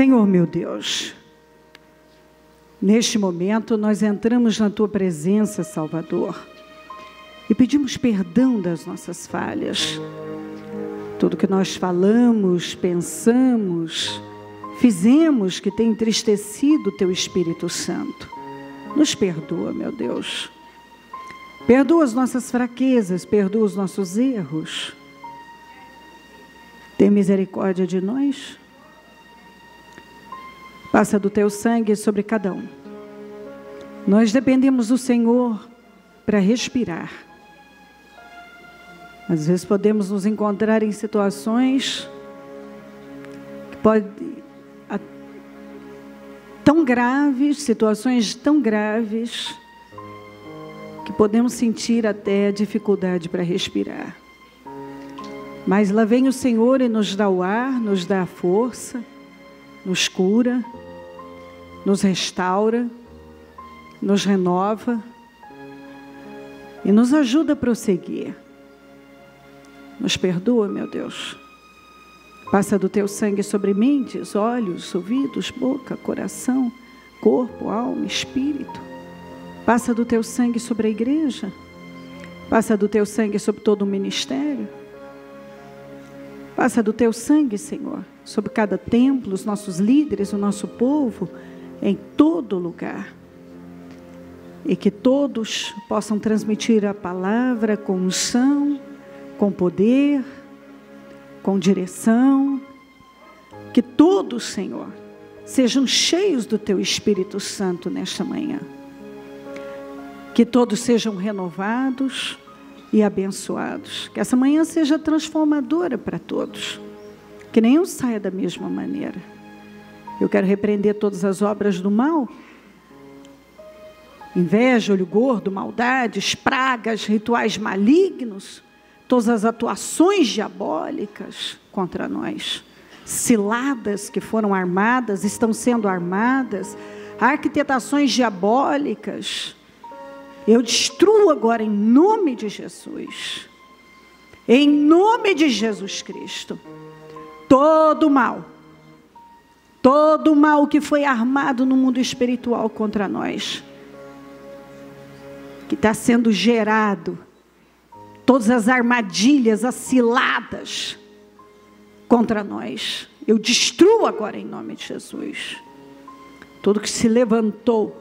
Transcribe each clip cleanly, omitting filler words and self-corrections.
Senhor meu Deus, neste momento nós entramos na Tua presença, Salvador, e pedimos perdão das nossas falhas. Tudo que nós falamos, pensamos, fizemos que tem entristecido o Teu Espírito Santo. Nos perdoa, meu Deus. Perdoa as nossas fraquezas, perdoa os nossos erros. Tem misericórdia de nós. Passa do Teu sangue sobre cada um. Nós dependemos do Senhor para respirar. Às vezes podemos nos encontrar em situações que podem tão graves, situações tão graves, que podemos sentir até dificuldade para respirar. Mas lá vem o Senhor e nos dá o ar, nos dá a força, nos cura, nos restaura, nos renova e nos ajuda a prosseguir. Nos perdoa, meu Deus. Passa do Teu sangue sobre mentes, olhos, ouvidos, boca, coração, corpo, alma, espírito. Passa do Teu sangue sobre a igreja. Passa do Teu sangue sobre todo o ministério. Passa do Teu sangue, Senhor, sobre cada templo, os nossos líderes, o nosso povo, em todo lugar. E que todos possam transmitir a palavra com unção, com poder, com direção. Que todos, Senhor, sejam cheios do Teu Espírito Santo nesta manhã. Que todos sejam renovados e abençoados. Que essa manhã seja transformadora para todos. Que nenhum saia da mesma maneira. Eu quero repreender todas as obras do mal. Inveja, olho gordo, maldades, pragas, rituais malignos. Todas as atuações diabólicas contra nós. Ciladas que foram armadas, estão sendo armadas. Arquitetações diabólicas. Eu destruo agora em nome de Jesus. Em nome de Jesus Cristo. Todo mal que foi armado no mundo espiritual contra nós, que está sendo gerado, todas as armadilhas, as ciladas contra nós, eu destruo agora em nome de Jesus. Tudo que se levantou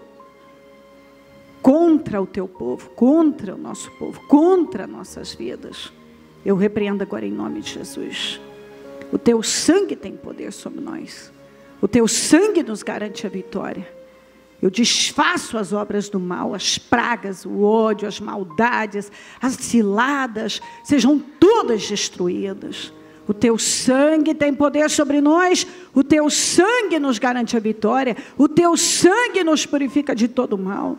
contra o Teu povo, contra o nosso povo, contra nossas vidas, eu repreendo agora em nome de Jesus. O Teu sangue tem poder sobre nós. O Teu sangue nos garante a vitória. Eu desfaço as obras do mal, as pragas, o ódio, as maldades, as ciladas, sejam todas destruídas. O Teu sangue tem poder sobre nós, o Teu sangue nos garante a vitória, o Teu sangue nos purifica de todo mal.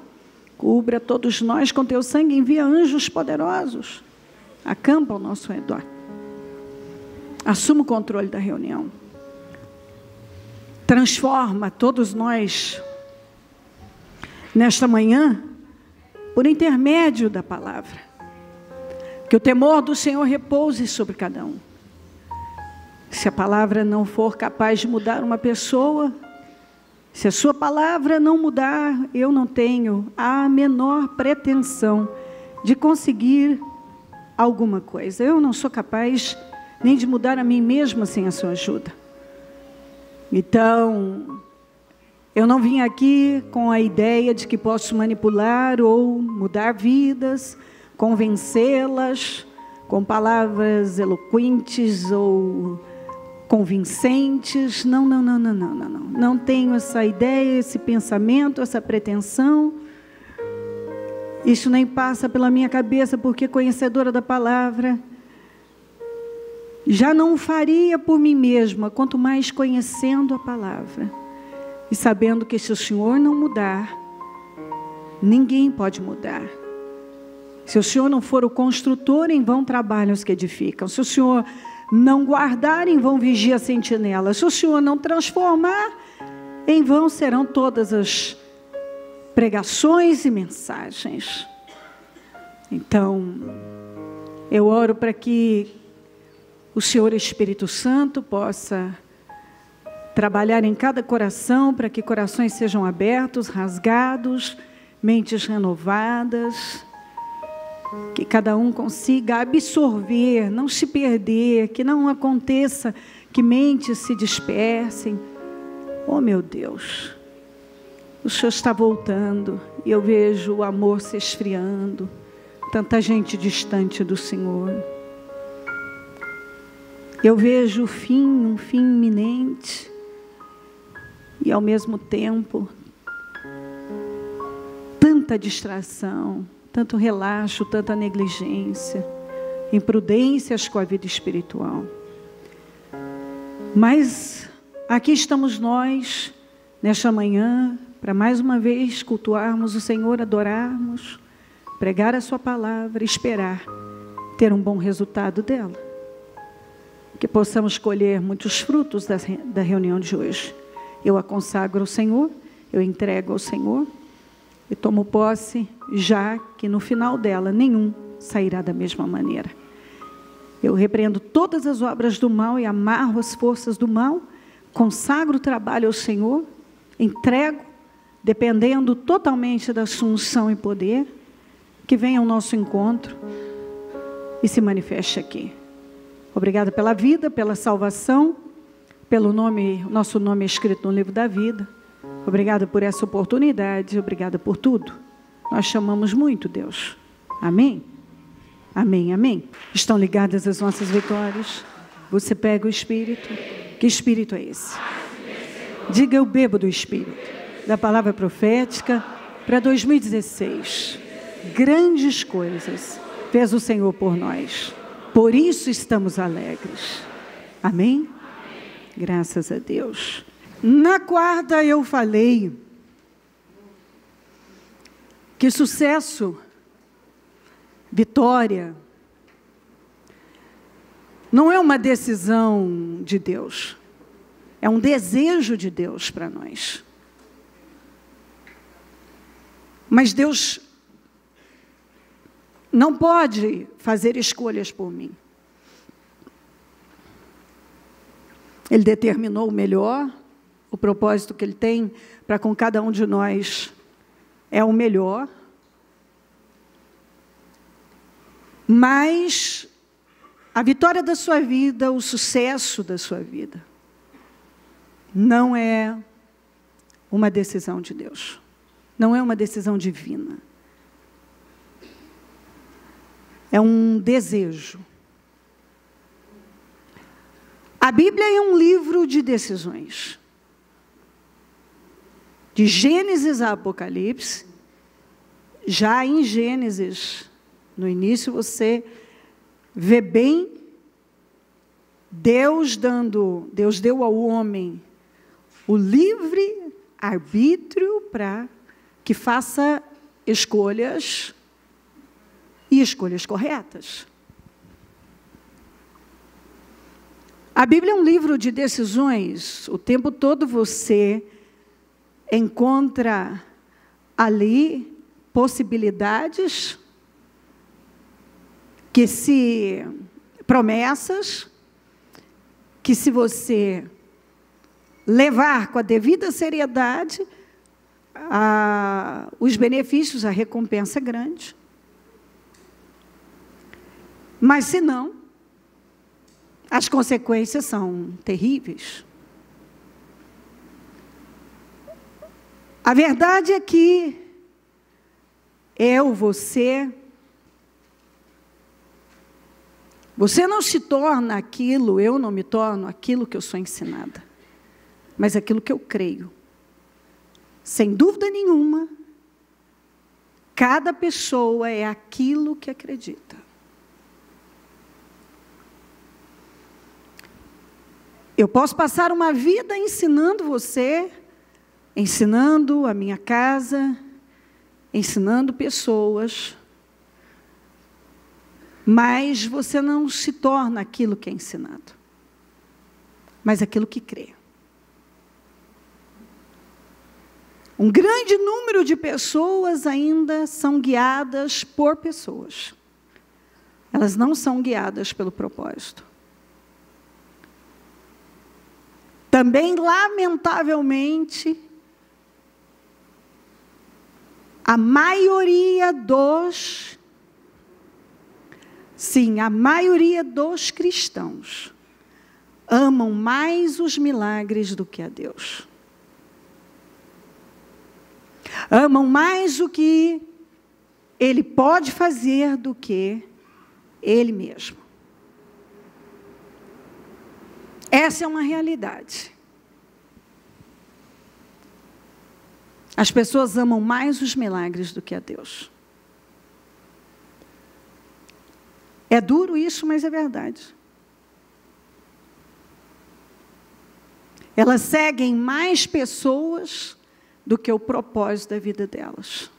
Cubra todos nós com Teu sangue, envia anjos poderosos, acampa ao nosso redor. Assuma o controle da reunião. Transforma todos nós nesta manhã por intermédio da palavra. Que o temor do Senhor repouse sobre cada um. Se a palavra não for capaz de mudar uma pessoa, se a sua palavra não mudar, eu não tenho a menor pretensão de conseguir alguma coisa. Eu não sou capaz nem de mudar a mim mesma sem a sua ajuda. Então, eu não vim aqui com a ideia de que posso manipular ou mudar vidas, convencê-las com palavras eloquentes ou convincentes. Não. Não tenho essa ideia, esse pensamento, essa pretensão. Isso nem passa pela minha cabeça, porque conhecedora da palavra, já não o faria por mim mesma, quanto mais conhecendo a palavra. E sabendo que se o Senhor não mudar, ninguém pode mudar. Se o Senhor não for o construtor, em vão trabalham os que edificam. Se o Senhor não guardar, em vão vigia a sentinela. Se o Senhor não transformar, em vão serão todas as pregações e mensagens. Então, eu oro para que o Senhor Espírito Santo possa trabalhar em cada coração para que corações sejam abertos, rasgados, mentes renovadas, que cada um consiga absorver, não se perder, que não aconteça que mentes se dispersem. Oh, meu Deus, o Senhor está voltando e eu vejo o amor se esfriando, tanta gente distante do Senhor. Eu vejo o fim, um fim iminente e ao mesmo tempo tanta distração, tanto relaxo, tanta negligência, imprudências com a vida espiritual. Mas aqui estamos nós, nesta manhã, para mais uma vez cultuarmos o Senhor, adorarmos, pregar a sua palavra, esperar ter um bom resultado dela. Que possamos colher muitos frutos da reunião de hoje. Eu a consagro ao Senhor, eu entrego ao Senhor e tomo posse, já que no final dela nenhum sairá da mesma maneira. Eu repreendo todas as obras do mal e amarro as forças do mal, consagro o trabalho ao Senhor, entrego, dependendo totalmente da sua unção e poder, que venha ao nosso encontro e se manifeste aqui. Obrigada pela vida, pela salvação, pelo nosso nome escrito no livro da vida. Obrigada por essa oportunidade, obrigada por tudo. Nós chamamos muito, Deus. Amém? Amém, amém. Estão ligadas as nossas vitórias? Você pega o Espírito. Que Espírito é esse? Diga, eu bebo do Espírito. Da palavra profética para 2016. Grandes coisas fez o Senhor por nós. Por isso estamos alegres. Amém? Graças a Deus. Na quarta eu falei que sucesso, vitória, não é uma decisão de Deus, é um desejo de Deus para nós. Mas Deus não pode fazer escolhas por mim. Ele determinou o melhor, o propósito que Ele tem para com cada um de nós é o melhor. Mas a vitória da sua vida, o sucesso da sua vida, não é uma decisão de Deus. Não é uma decisão divina. É um desejo. A Bíblia é um livro de decisões. De Gênesis a Apocalipse, já em Gênesis, no início você vê bem Deus deu ao homem o livre arbítrio para que faça escolhas e escolhas corretas. A Bíblia é um livro de decisões. O tempo todo você encontra ali possibilidades promessas que, se você levar com a devida seriedade, os benefícios, a recompensa é grande. Mas, se não, as consequências são terríveis. A verdade é que você não se torna aquilo, eu não me torno aquilo que eu sou ensinada, mas aquilo que eu creio. Sem dúvida nenhuma, cada pessoa é aquilo que acredita. Eu posso passar uma vida ensinando você, ensinando a minha casa, ensinando pessoas, mas você não se torna aquilo que é ensinado, mas aquilo que crê. Um grande número de pessoas ainda são guiadas por pessoas. Elas não são guiadas pelo propósito. Também, lamentavelmente, a maioria dos cristãos amam mais os milagres do que a Deus. Amam mais o que Ele pode fazer do que Ele mesmo. Essa é uma realidade. As pessoas amam mais os milagres do que a Deus. É duro isso, mas é verdade. Elas seguem mais pessoas do que o propósito da vida delas.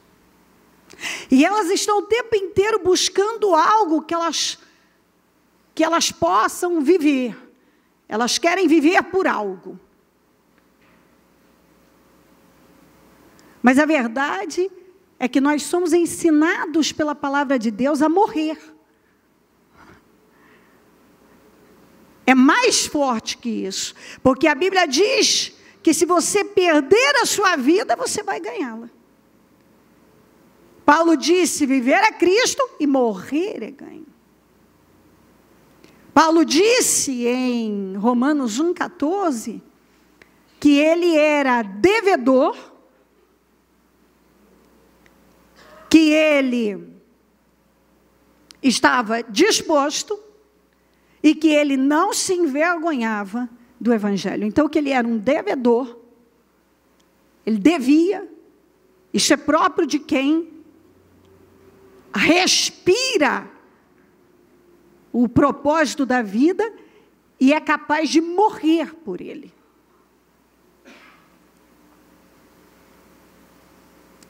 E elas estão o tempo inteiro buscando algo que elas possam viver. Elas querem viver por algo. Mas a verdade é que nós somos ensinados pela palavra de Deus a morrer. É mais forte que isso. Porque a Bíblia diz que se você perder a sua vida, você vai ganhá-la. Paulo disse, viver é Cristo e morrer é ganho. Paulo disse em Romanos 1,14, que ele era devedor, que ele estava disposto e que ele não se envergonhava do Evangelho. Então, que ele era um devedor, ele devia, isso é próprio de quem respira o propósito da vida e é capaz de morrer por ele.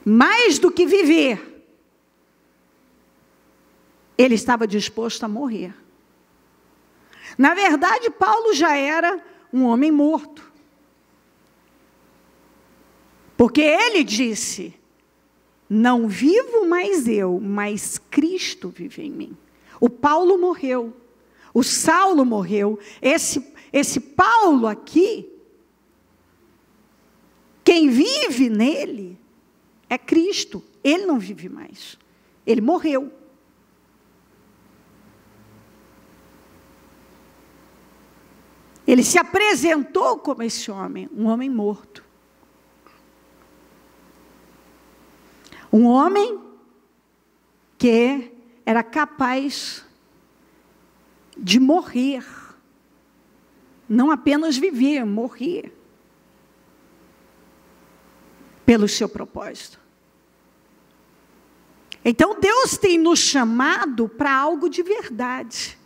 Mais do que viver, ele estava disposto a morrer. Na verdade, Paulo já era um homem morto. Porque ele disse, não vivo mais eu, mas Cristo vive em mim. O Paulo morreu, o Saulo morreu, esse Paulo aqui, quem vive nele é Cristo, ele não vive mais, ele morreu. Ele se apresentou como esse homem, um homem morto. Um homem que era capaz de morrer. Não apenas viver, morrer. Pelo seu propósito. Então Deus tem nos chamado para algo de verdade.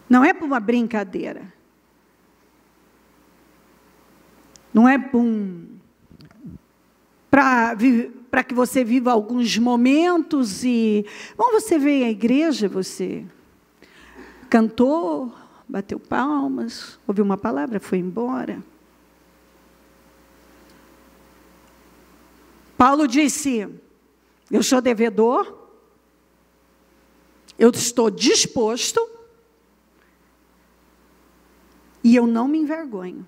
Não é para uma brincadeira. Não é para que você viva alguns momentos e... Bom, você veio à igreja, você cantou, bateu palmas, ouviu uma palavra, foi embora. Paulo disse, eu sou devedor, eu estou disposto e eu não me envergonho.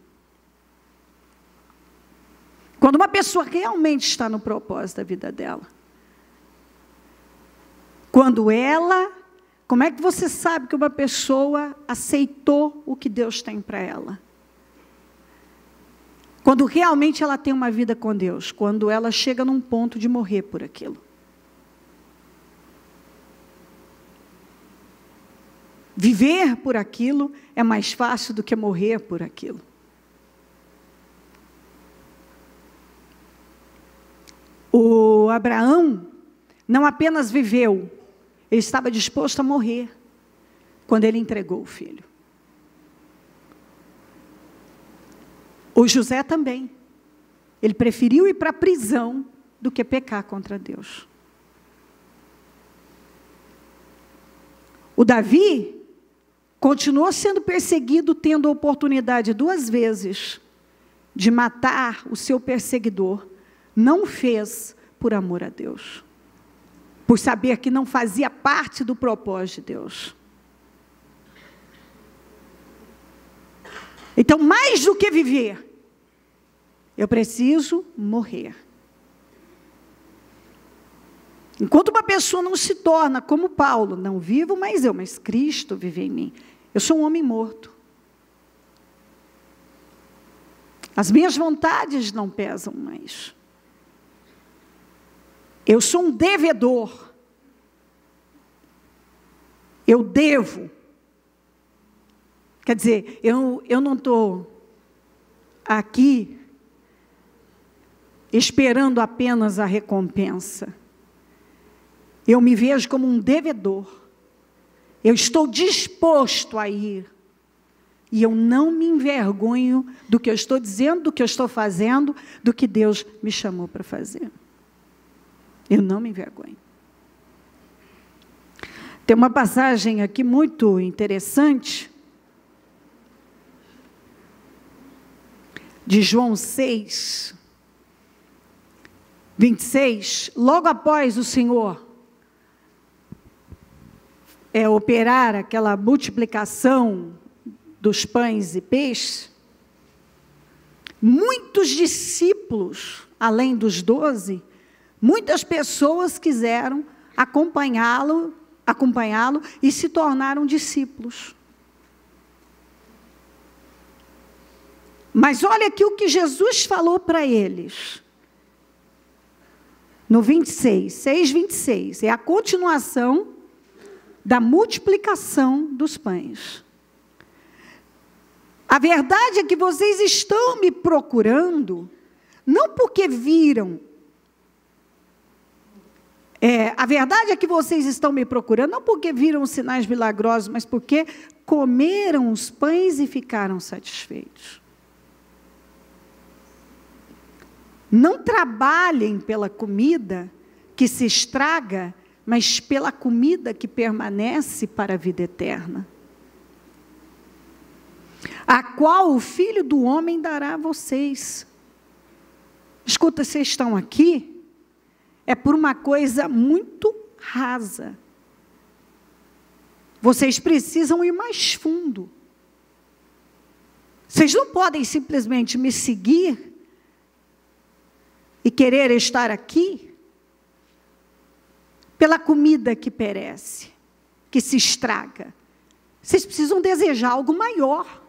Quando uma pessoa realmente está no propósito da vida dela, quando ela, como é que você sabe que uma pessoa aceitou o que Deus tem para ela? Quando realmente ela tem uma vida com Deus, quando ela chega num ponto de morrer por aquilo. Viver por aquilo é mais fácil do que morrer por aquilo. O Abraão não apenas viveu, ele estava disposto a morrer quando ele entregou o filho. O José também. Ele preferiu ir para a prisão do que pecar contra Deus. O Davi continuou sendo perseguido, tendo a oportunidade 2 vezes de matar o seu perseguidor. Não fez por amor a Deus. Por saber que não fazia parte do propósito de Deus. Então, mais do que viver, eu preciso morrer. Enquanto uma pessoa não se torna como Paulo, não vivo mais eu, mas Cristo vive em mim. Eu sou um homem morto. As minhas vontades não pesam mais. Eu sou um devedor. Eu devo. Quer dizer, eu não estou aqui esperando apenas a recompensa. Eu me vejo como um devedor. Eu estou disposto a ir. E eu não me envergonho do que eu estou dizendo, do que eu estou fazendo, do que Deus me chamou para fazer. Eu não me envergonho. Tem uma passagem aqui muito interessante, de João 6, 26, logo após o Senhor operar aquela multiplicação dos pães e peixes, muitos discípulos, além dos 12, muitas pessoas quiseram acompanhá-lo e se tornaram discípulos. Mas olha aqui o que Jesus falou para eles. No 6:26, é a continuação da multiplicação dos pães. A verdade é que vocês estão me procurando, não porque viram. A verdade é que vocês estão me procurando, não porque viram os sinais milagrosos, mas porque comeram os pães e ficaram satisfeitos. Não trabalhem pela comida que se estraga, mas pela comida que permanece para a vida eterna, a qual o Filho do Homem dará a vocês. Escuta, vocês estão aqui, é por uma coisa muito rasa. Vocês precisam ir mais fundo. Vocês não podem simplesmente me seguir e querer estar aqui pela comida que perece, que se estraga. Vocês precisam desejar algo maior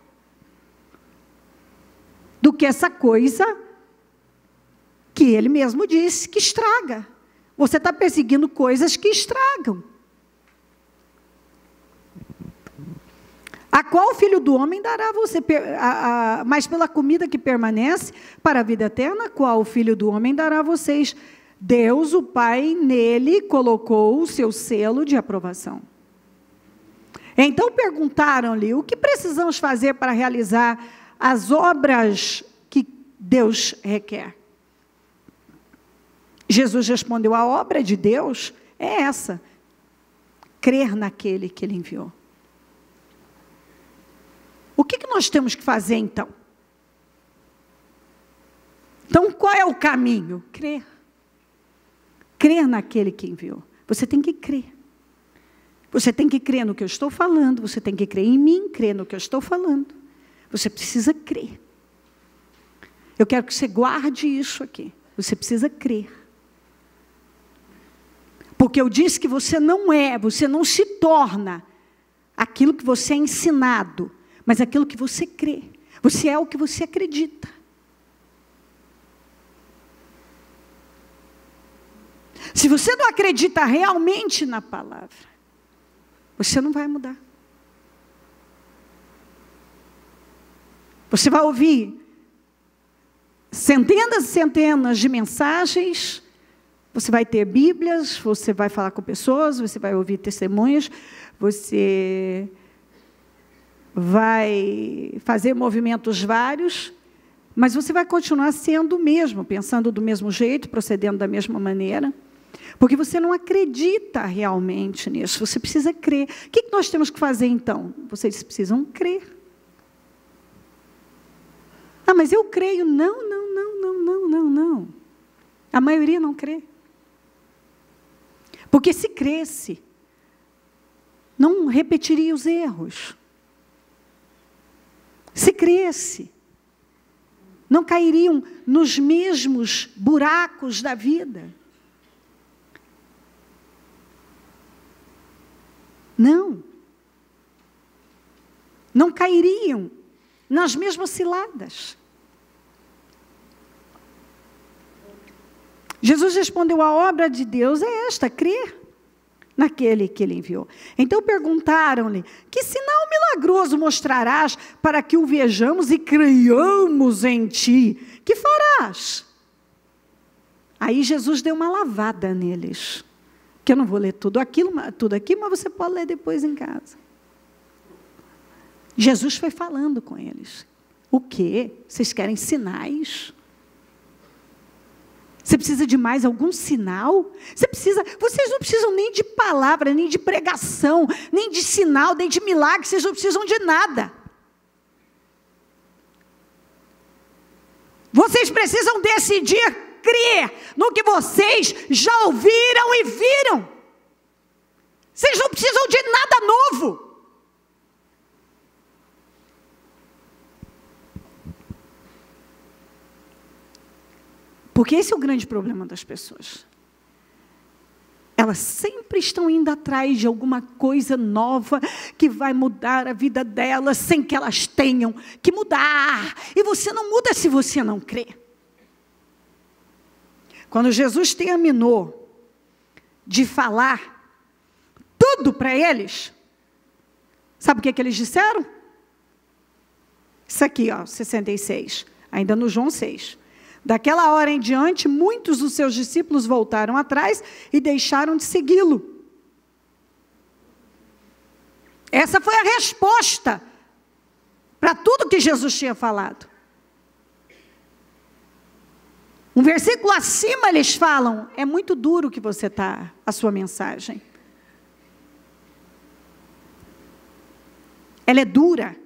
do que essa coisa que ele mesmo disse que estraga. Você está perseguindo coisas que estragam. A qual o Filho do Homem dará a você, mas pela comida que permanece para a vida eterna, a qual o Filho do Homem dará a vocês. Deus, o Pai, nele colocou o seu selo de aprovação. Então perguntaram-lhe, o que precisamos fazer para realizar as obras que Deus requer? Jesus respondeu, a obra de Deus é essa, crer naquele que ele enviou. O que nós temos que fazer então? Então qual é o caminho? Crer. Crer naquele que enviou. Você tem que crer. Você tem que crer no que eu estou falando, você tem que crer em mim, crer no que eu estou falando. Você precisa crer. Eu quero que você guarde isso aqui. Você precisa crer. Porque eu disse que você não se torna aquilo que você é ensinado, mas aquilo que você crê. Você é o que você acredita. Se você não acredita realmente na palavra, você não vai mudar. Você vai ouvir centenas e centenas de mensagens, você vai ter Bíblias, você vai falar com pessoas, você vai ouvir testemunhas, você vai fazer movimentos vários, mas você vai continuar sendo o mesmo, pensando do mesmo jeito, procedendo da mesma maneira, porque você não acredita realmente nisso, você precisa crer. O que nós temos que fazer então? Vocês precisam crer. Ah, mas eu creio. Não. A maioria não crê. Porque se cresce, não repetiria os erros. Se cresce, não cairiam nos mesmos buracos da vida. Não cairiam nas mesmas ciladas. Jesus respondeu: a obra de Deus é esta, crer naquele que ele enviou. Então perguntaram-lhe: que sinal milagroso mostrarás para que o vejamos e creiamos em ti? Que farás? Aí Jesus deu uma lavada neles, que eu não vou ler tudo aqui, mas você pode ler depois em casa. Jesus foi falando com eles. O quê? Vocês querem sinais? Você precisa de mais algum sinal? Vocês não precisam nem de palavra, nem de pregação, nem de sinal, nem de milagre, vocês não precisam de nada. Vocês precisam decidir crer no que vocês já ouviram e viram. Vocês não precisam de nada novo. Porque esse é o grande problema das pessoas. Elas sempre estão indo atrás de alguma coisa nova que vai mudar a vida delas sem que elas tenham que mudar. E você não muda se você não crê. Quando Jesus terminou de falar tudo para eles, sabe o que eles disseram? Isso aqui, 66, ainda no João 6. Daquela hora em diante, muitos dos seus discípulos voltaram atrás e deixaram de segui-lo. Essa foi a resposta para tudo que Jesus tinha falado. Um versículo acima eles falam: é muito duro que você está, a sua mensagem. Ela é dura.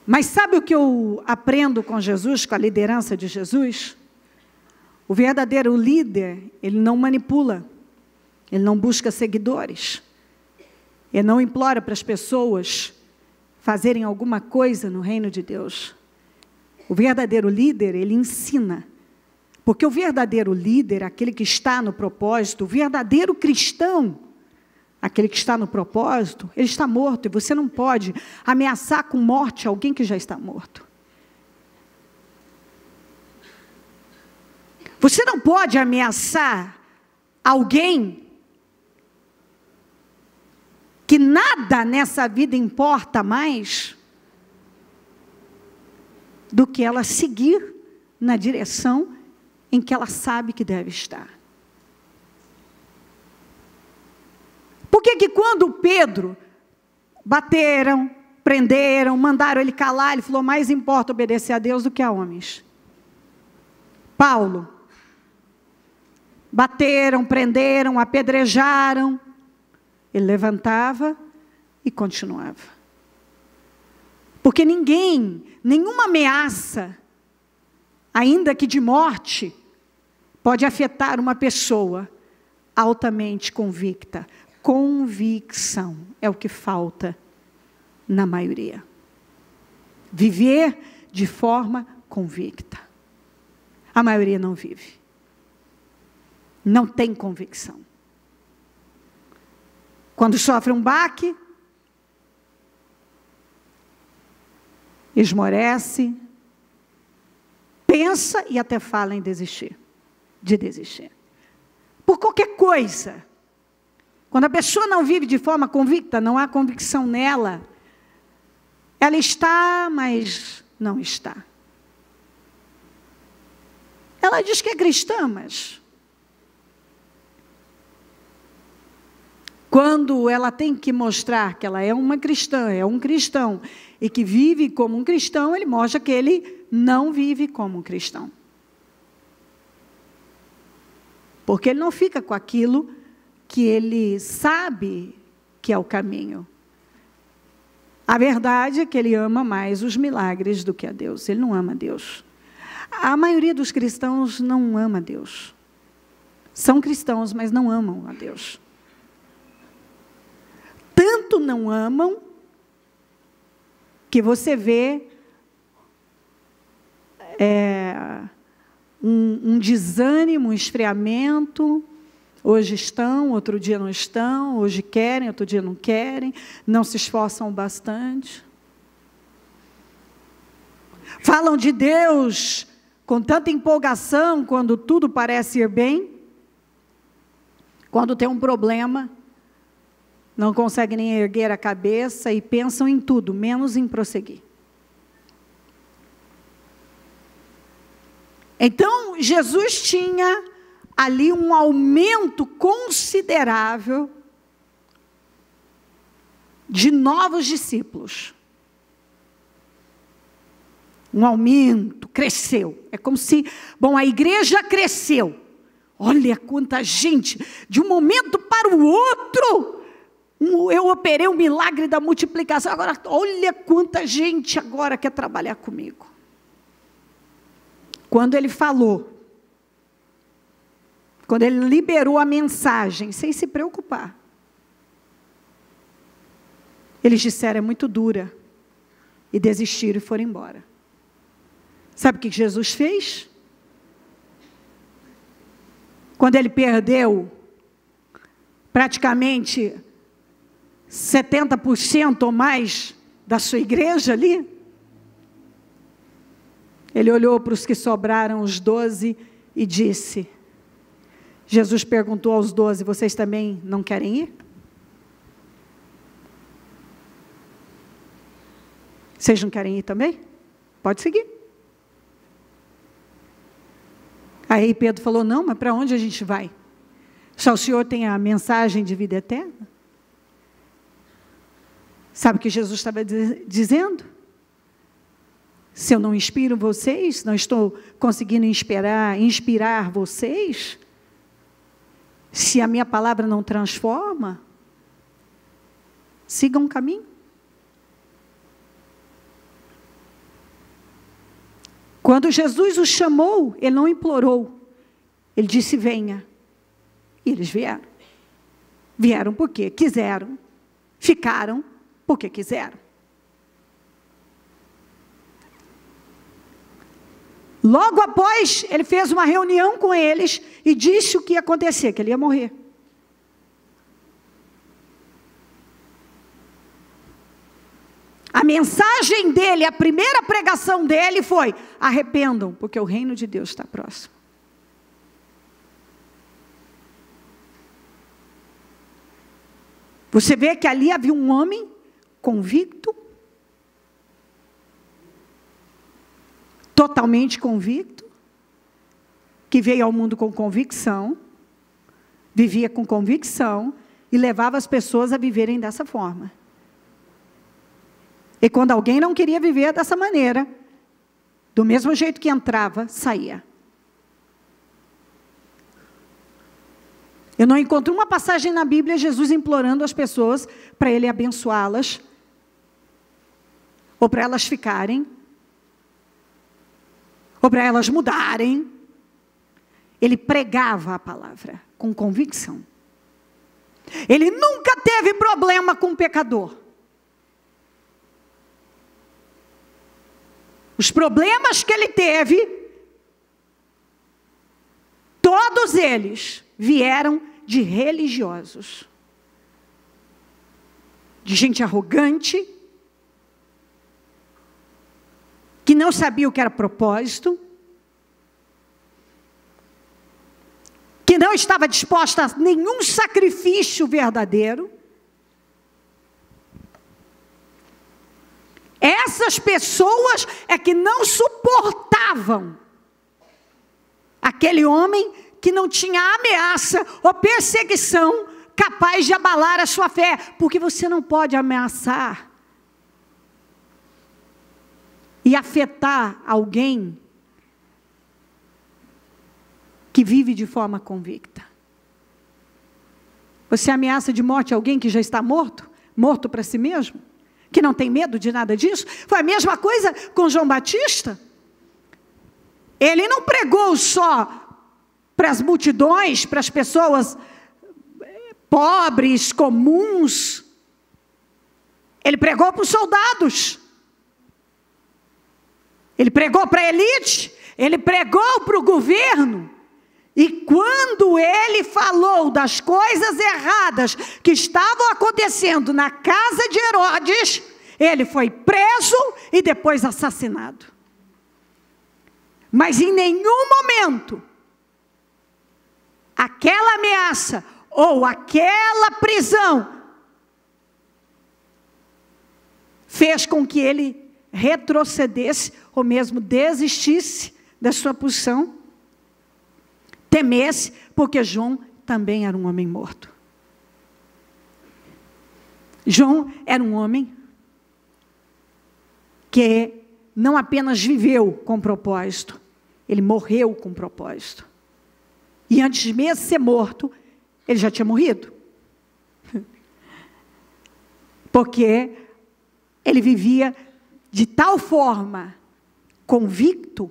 Mas sabe o que eu aprendo com Jesus, com a liderança de Jesus? O verdadeiro líder, ele não manipula, ele não busca seguidores, ele não implora para as pessoas fazerem alguma coisa no reino de Deus. O verdadeiro líder, ele ensina, porque o verdadeiro líder, aquele que está no propósito, o verdadeiro cristão, aquele que está no propósito, ele está morto, e você não pode ameaçar com morte alguém que já está morto. Você não pode ameaçar alguém que nada nessa vida importa mais do que ela seguir na direção em que ela sabe que deve estar. Por que quando Pedro bateram, prenderam, mandaram ele calar, ele falou: mais importa obedecer a Deus do que a homens? Paulo, bateram, prenderam, apedrejaram, ele levantava e continuava. Porque nenhuma ameaça, ainda que de morte, pode afetar uma pessoa altamente convicta. Convicção é o que falta na maioria. Viver de forma convicta. A maioria não vive. Não tem convicção. Quando sofre um baque, esmorece, pensa e até fala em desistir. Por qualquer coisa. Quando a pessoa não vive de forma convicta, não há convicção nela. Ela está, mas não está. Ela diz que é cristã, mas quando ela tem que mostrar que ela é uma cristã, é um cristão, e que vive como um cristão, ele mostra que ele não vive como um cristão. Porque ele não fica com aquilo que ele sabe que é o caminho. A verdade é que ele ama mais os milagres do que a Deus. Ele não ama Deus. A maioria dos cristãos não ama Deus. São cristãos, mas não amam a Deus. Tanto não amam que você vê um desânimo, um esfriamento. Hoje estão, outro dia não estão, hoje querem, outro dia não querem, não se esforçam bastante. Falam de Deus com tanta empolgação quando tudo parece ir bem. Quando tem um problema, não conseguem nem erguer a cabeça e pensam em tudo, menos em prosseguir. Então, Jesus tinha ali um aumento considerável de novos discípulos. Um aumento, cresceu. É como se, a igreja cresceu. Olha quanta gente, de um momento para o outro, eu operei o milagre da multiplicação. Agora, olha quanta gente agora quer trabalhar comigo. Quando ele falou, quando ele liberou a mensagem, sem se preocupar, eles disseram, é muito dura, e desistiram e foram embora. Sabe o que Jesus fez? Quando ele perdeu praticamente 70% ou mais da sua igreja ali, ele olhou para os que sobraram, os 12, e disse, Jesus perguntou aos 12, vocês também não querem ir? Vocês não querem ir também? Pode seguir. Aí Pedro falou, não, mas para onde a gente vai? Só o Senhor tem a mensagem de vida eterna? Sabe o que Jesus estava dizendo? Se eu não inspiro vocês, não estou conseguindo inspirar vocês, se a minha palavra não transforma, sigam um caminho. Quando Jesus os chamou, ele não implorou, ele disse, venha. E eles vieram. Vieram porque quiseram, ficaram porque quiseram. Logo após, ele fez uma reunião com eles e disse o que ia acontecer, que ele ia morrer. A mensagem dele, a primeira pregação dele foi, arrependam, porque o reino de Deus está próximo. Você vê que ali havia um homem convicto, totalmente convicto, que veio ao mundo com convicção, vivia com convicção e levava as pessoas a viverem dessa forma. E quando alguém não queria viver dessa maneira, do mesmo jeito que entrava, saía. Eu não encontro uma passagem na Bíblia, Jesus implorando as pessoas para ele abençoá-las, ou para elas ficarem, ou para elas mudarem. Ele pregava a palavra com convicção. Ele nunca teve problema com o pecador. Os problemas que ele teve, todos eles vieram de religiosos, de gente arrogante, que não sabia o que era propósito, que não estava disposta a nenhum sacrifício verdadeiro. Essas pessoas é que não suportavam aquele homem que não tinha ameaça ou perseguição capaz de abalar a sua fé, porque você não pode ameaçar e afetar alguém que vive de forma convicta. Você ameaça de morte alguém que já está morto? Morto para si mesmo? Que não tem medo de nada disso? Foi a mesma coisa com João Batista. Ele não pregou só para as multidões, para as pessoas pobres, comuns. Ele pregou para os soldados. Ele pregou para a elite, ele pregou para o governo. E quando ele falou das coisas erradas que estavam acontecendo na casa de Herodes, ele foi preso e depois assassinado. Mas em nenhum momento, aquela ameaça ou aquela prisão fez com que ele retrocedesse ou mesmo desistisse da sua posição, temesse, porque João também era um homem morto. João era um homem que não apenas viveu com propósito, ele morreu com propósito. E antes de mesmo ser morto, ele já tinha morrido. Porque ele vivia de tal forma convicto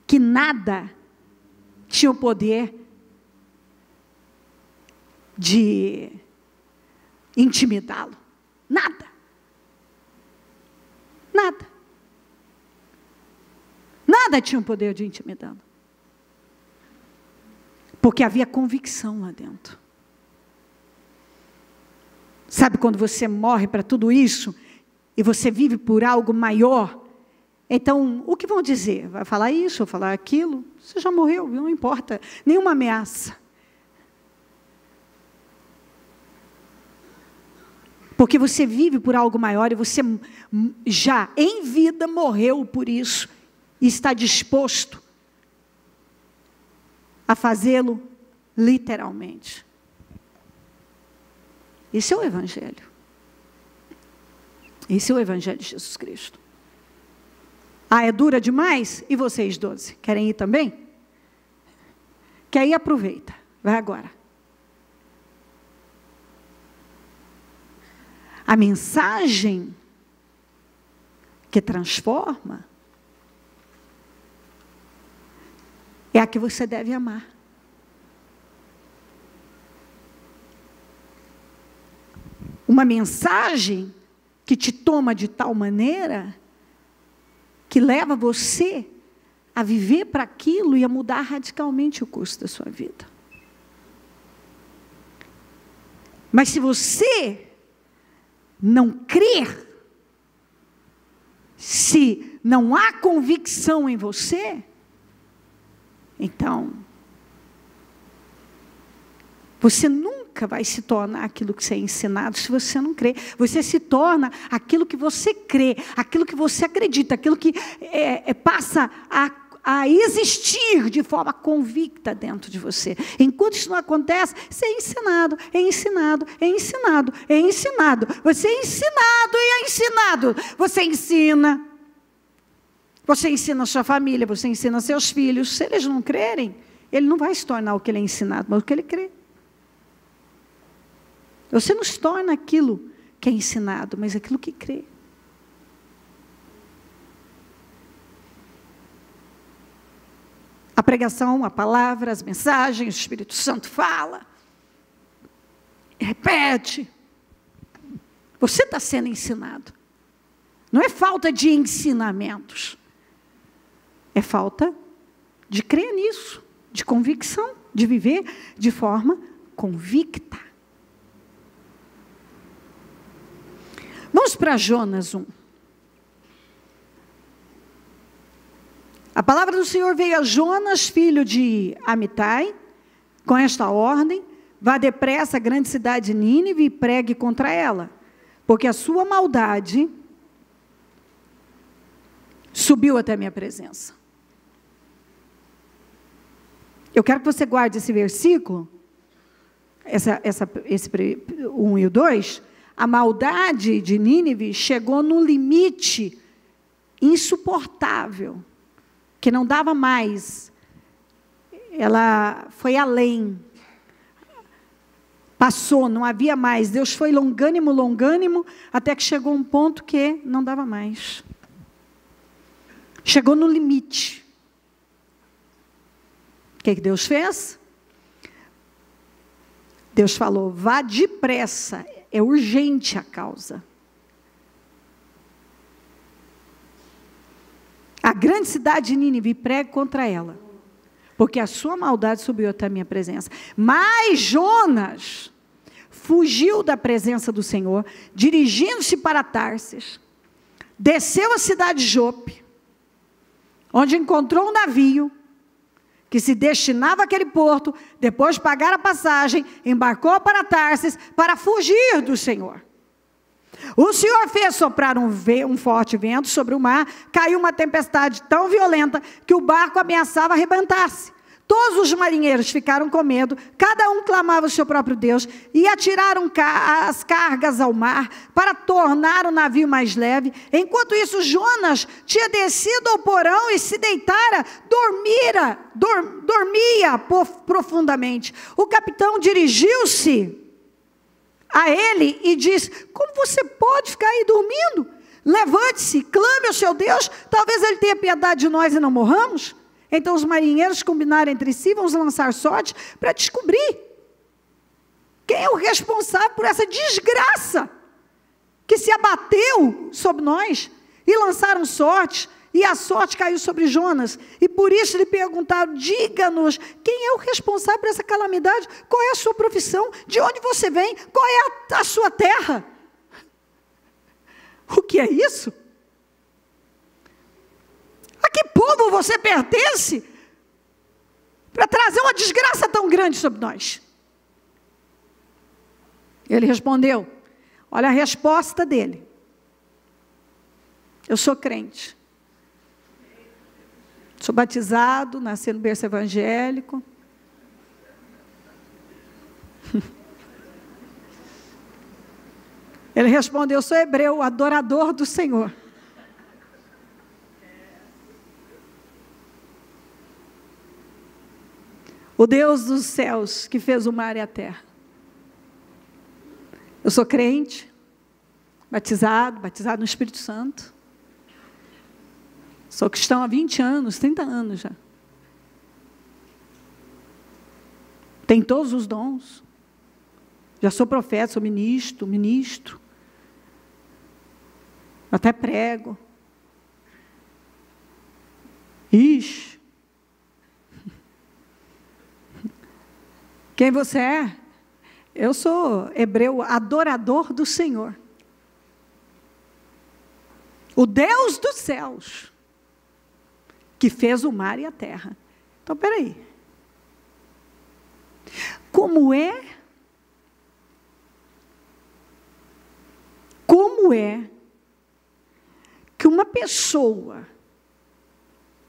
que nada tinha o poder de intimidá-lo. Nada. Nada. Nada tinha o poder de intimidá-lo. Porque havia convicção lá dentro. Sabe quando você morre para tudo isso e você vive por algo maior? Então, o que vão dizer? Vai falar isso ou falar aquilo? Você já morreu, não importa. Nenhuma ameaça. Porque você vive por algo maior e você já em vida morreu por isso. E está disposto a fazê-lo literalmente. Esse é o Evangelho. Esse é o Evangelho de Jesus Cristo. Ah, é dura demais? E vocês 12? Querem ir também? Quer ir? Aproveita. Vai agora. A mensagem que transforma é a que você deve amar. Uma mensagem que te toma de tal maneira que leva você a viver para aquilo e a mudar radicalmente o curso da sua vida. Mas se você não crer, se não há convicção em você, então, você nunca vai se tornar aquilo que você é ensinado se você não crê. Você se torna aquilo que você crê, aquilo que você acredita, aquilo que passa a existir de forma convicta dentro de você. Enquanto isso não acontece, você é ensinado, é ensinado, é ensinado, é ensinado. Você é ensinado e é ensinado. Você ensina a sua família, você ensina a seus filhos. Se eles não crerem, ele não vai se tornar o que ele é ensinado, mas o que ele crê. Você não se torna aquilo que é ensinado, mas aquilo que crê. A pregação, a palavra, as mensagens, o Espírito Santo fala, repete. Você está sendo ensinado. Não é falta de ensinamentos. É falta de crer nisso, de convicção, de viver de forma convicta. Vamos para Jonas 1. A palavra do Senhor veio a Jonas, filho de Amitai, com esta ordem: vá depressa à grande cidade de Nínive e pregue contra ela, porque a sua maldade subiu até a minha presença. Eu quero que você guarde esse versículo, esse 1 e o 2. A maldade de Nínive chegou no limite insuportável, que não dava mais. Ela foi além. Passou, não havia mais. Deus foi longânimo, longânimo, até que chegou um ponto que não dava mais. Chegou no limite. O que Deus fez? Deus falou: vá depressa, é urgente a causa. a grande cidade de Nínive, e pregue contra ela, porque a sua maldade subiu até a minha presença. Mas Jonas fugiu da presença do Senhor, dirigindo-se para Tarsis, desceu à cidade de Jope, onde encontrou um navio, que se destinava àquele porto, depois de pagar a passagem, embarcou para Tarsis, para fugir do Senhor. O Senhor fez soprar um forte vento sobre o mar, caiu uma tempestade tão violenta, que o barco ameaçava arrebentar-se. Todos os marinheiros ficaram com medo, cada um clamava o seu próprio Deus, e atiraram as cargas ao mar, para tornar o navio mais leve. Enquanto isso, Jonas tinha descido ao porão e se deitara, dormia profundamente. O capitão dirigiu-se a ele e disse: como você pode ficar aí dormindo? Levante-se, clame ao seu Deus, talvez ele tenha piedade de nós e não morramos. Então os marinheiros combinaram entre si, vamos lançar sorte para descobrir quem é o responsável por essa desgraça que se abateu sobre nós. E lançaram sorte, e a sorte caiu sobre Jonas. E por isso lhe perguntaram: diga-nos, quem é o responsável por essa calamidade? Qual é a sua profissão? De onde você vem? Qual é a sua terra? O que é isso? A que povo você pertence para trazer uma desgraça tão grande sobre nós? Ele respondeu, olha a resposta dele: eu sou crente, sou batizado, nasci no berço evangélico. Ele respondeu: eu sou hebreu, adorador do Senhor. O Deus dos céus que fez o mar e a terra. Eu sou crente, batizado no Espírito Santo. Sou cristão há 20 anos, 30 anos já. Tenho todos os dons. Já sou profeta, sou ministro. Até prego. Ixi. Quem você é? Eu sou hebreu, adorador do Senhor. O Deus dos céus, que fez o mar e a terra. Então, peraí. Como é que uma pessoa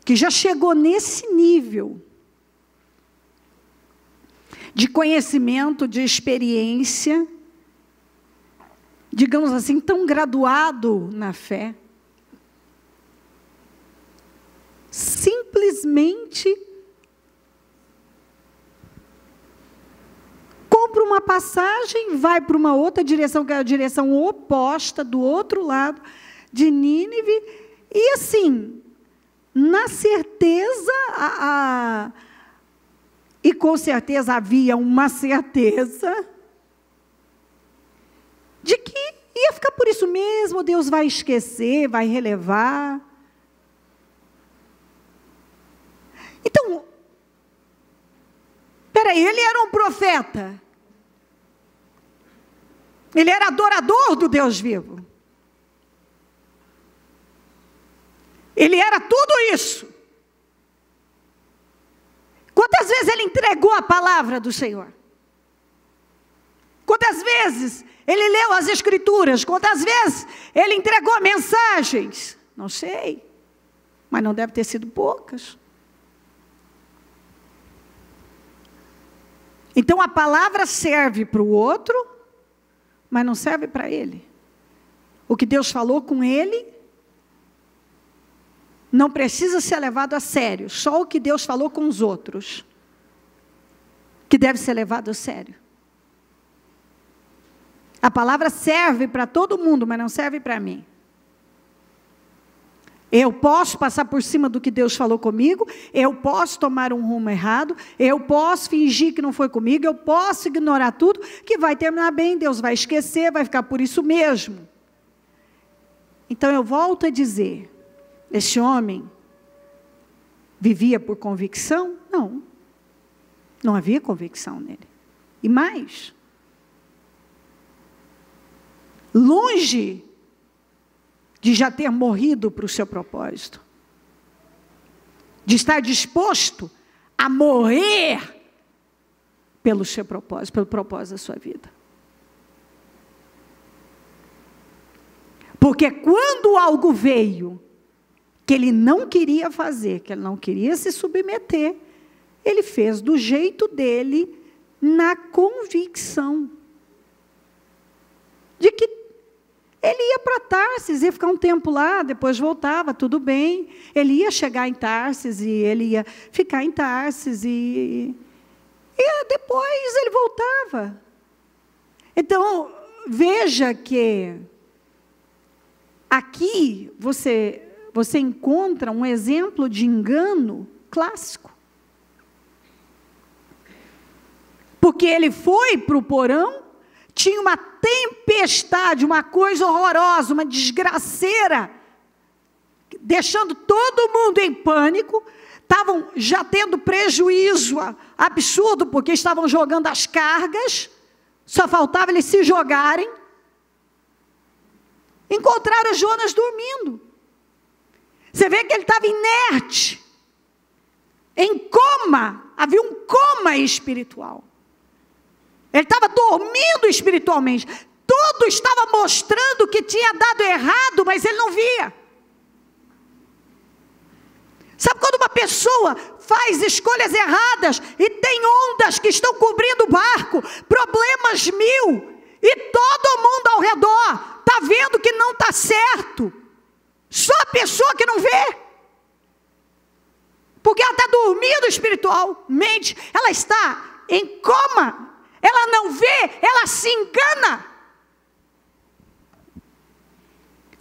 que já chegou nesse nível de conhecimento, de experiência, digamos assim, tão graduado na fé, simplesmente compra uma passagem, vai para uma outra direção, que é a direção oposta, do outro lado de Nínive, e assim, na certeza, e com certeza havia uma certeza de que ia ficar por isso mesmo, Deus vai esquecer, vai relevar. Então, peraí, ele era um profeta. Ele era adorador do Deus vivo. Ele era tudo isso. Quantas vezes ele entregou a palavra do Senhor? Quantas vezes ele leu as Escrituras? Quantas vezes ele entregou mensagens? Não sei, mas não deve ter sido poucas. Então a palavra serve para o outro, mas não serve para ele. O que Deus falou com ele não precisa ser levado a sério. Só o que Deus falou com os outros que deve ser levado a sério. A palavra serve para todo mundo, mas não serve para mim. Eu posso passar por cima do que Deus falou comigo, eu posso tomar um rumo errado, eu posso fingir que não foi comigo, eu posso ignorar tudo, que vai terminar bem, Deus vai esquecer, vai ficar por isso mesmo. Então eu volto a dizer, esse homem vivia por convicção? Não. Não havia convicção nele. E mais, longe de já ter morrido para o seu propósito, de estar disposto a morrer pelo seu propósito, pelo propósito da sua vida. Porque quando algo veio que ele não queria fazer, que ele não queria se submeter, ele fez do jeito dele, na convicção de que ele ia para Tarsis, ia ficar um tempo lá, depois voltava, tudo bem. Ele ia chegar em Tarsis e ele ia ficar em Tarsis e depois ele voltava. Então, veja que aqui você encontra um exemplo de engano clássico. Porque ele foi para o porão, tinha uma tempestade, uma coisa horrorosa, uma desgraceira, deixando todo mundo em pânico, estavam já tendo prejuízo absurdo, porque estavam jogando as cargas, só faltava eles se jogarem. Encontraram Jonas dormindo. Você vê que ele estava inerte, em coma, havia um coma espiritual. Ele estava dormindo espiritualmente. Tudo estava mostrando que tinha dado errado, mas ele não via. Sabe quando uma pessoa faz escolhas erradas e tem ondas que estão cobrindo o barco, problemas mil, e todo mundo ao redor está vendo que não está certo, só a pessoa que não vê, porque ela está dormindo espiritualmente, ela está em coma, ela não vê, ela se engana.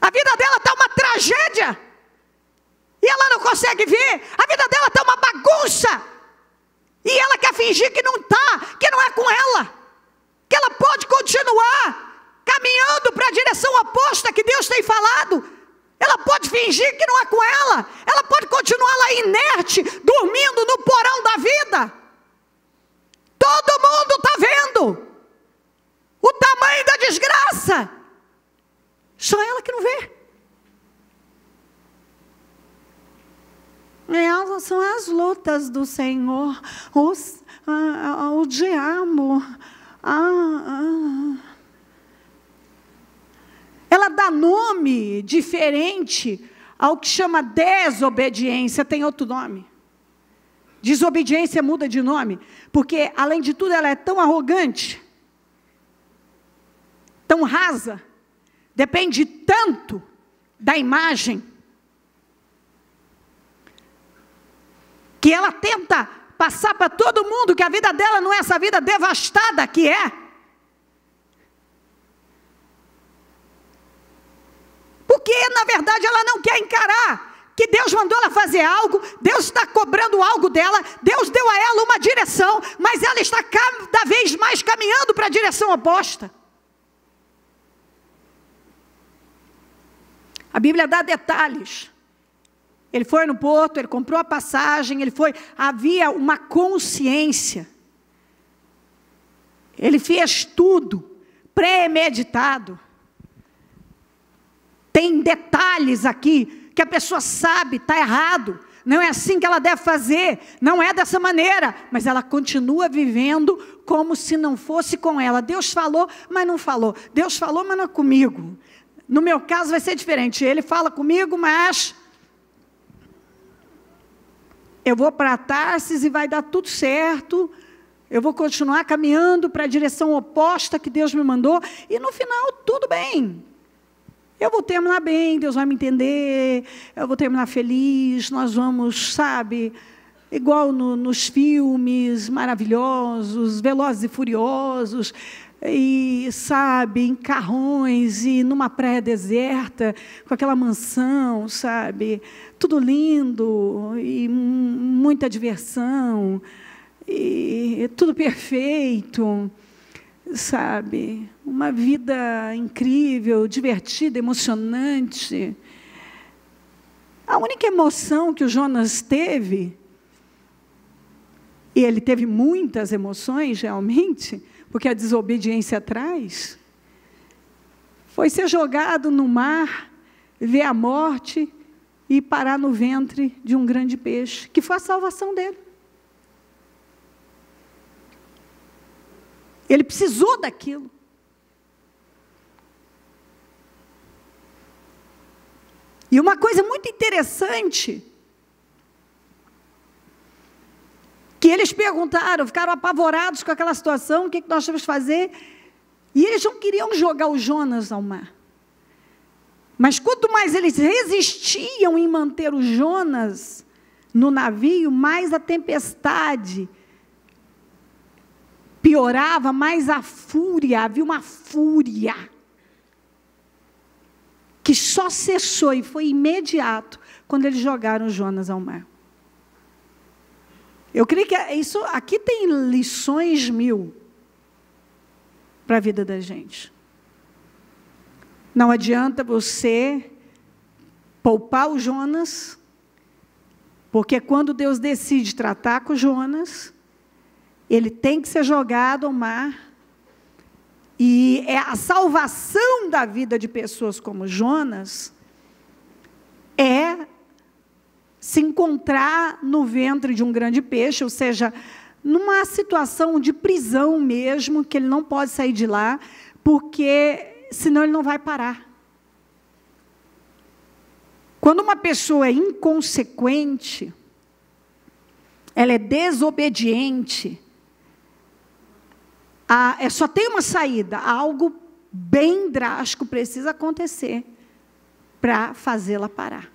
A vida dela está uma tragédia, e ela não consegue ver. A vida dela está uma bagunça, e ela quer fingir que não está, que não é com ela, que ela pode continuar caminhando para a direção oposta que Deus tem falado. Ela pode fingir que não é com ela, ela pode continuar lá inerte, dormindo no porão da vida. Todo mundo está vendo o tamanho da desgraça, só ela que não vê. Essas são as lutas do Senhor, o diabo. Ela dá nome diferente ao que chama desobediência, tem outro nome. Desobediência muda de nome, porque além de tudo ela é tão arrogante, tão rasa, depende tanto da imagem, que ela tenta passar para todo mundo que a vida dela não é essa vida devastada que é. Porque na verdade ela não quer encarar que Deus mandou ela fazer algo, Deus está cobrando algo dela, Deus deu a ela uma direção, mas ela está cada vez mais caminhando para a direção oposta. A Bíblia dá detalhes. Ele foi no porto, ele comprou a passagem, havia uma consciência. Ele fez tudo premeditado. Tem detalhes aqui que a pessoa sabe, está errado, não é assim que ela deve fazer, não é dessa maneira, mas ela continua vivendo como se não fosse com ela. Deus falou, mas não falou. Deus falou, mas não é comigo. No meu caso vai ser diferente. Ele fala comigo, mas eu vou para Tarsis e vai dar tudo certo. Eu vou continuar caminhando para a direção oposta que Deus me mandou. E no final, tudo bem. Eu vou terminar bem, Deus vai me entender, eu vou terminar feliz, nós vamos, sabe, igual nos filmes maravilhosos, Velozes e Furiosos, e, sabe, em carrões, e numa praia deserta, com aquela mansão, sabe, tudo lindo, e muita diversão, e tudo perfeito. Sabe, uma vida incrível, divertida, emocionante. A única emoção que o Jonas teve, e ele teve muitas emoções realmente, porque a desobediência traz, foi ser jogado no mar, ver a morte e parar no ventre de um grande peixe, que foi a salvação dele. Ele precisou daquilo. E uma coisa muito interessante, que eles perguntaram, ficaram apavorados com aquela situação, o que nós temos que fazer? E eles não queriam jogar o Jonas ao mar. Mas quanto mais eles resistiam em manter o Jonas no navio, mais a tempestade piorava, mais a fúria, havia uma fúria que só cessou e foi imediato quando eles jogaram Jonas ao mar. Eu creio que isso aqui tem lições 1000 para a vida da gente. Não adianta você poupar o Jonas, porque quando Deus decide tratar com o Jonas, ele tem que ser jogado ao mar. E é a salvação da vida de pessoas como Jonas é se encontrar no ventre de um grande peixe, ou seja, numa situação de prisão mesmo, que ele não pode sair de lá, porque senão ele não vai parar. Quando uma pessoa é inconsequente, ela é desobediente, só tem uma saída, algo bem drástico precisa acontecer para fazê-la parar,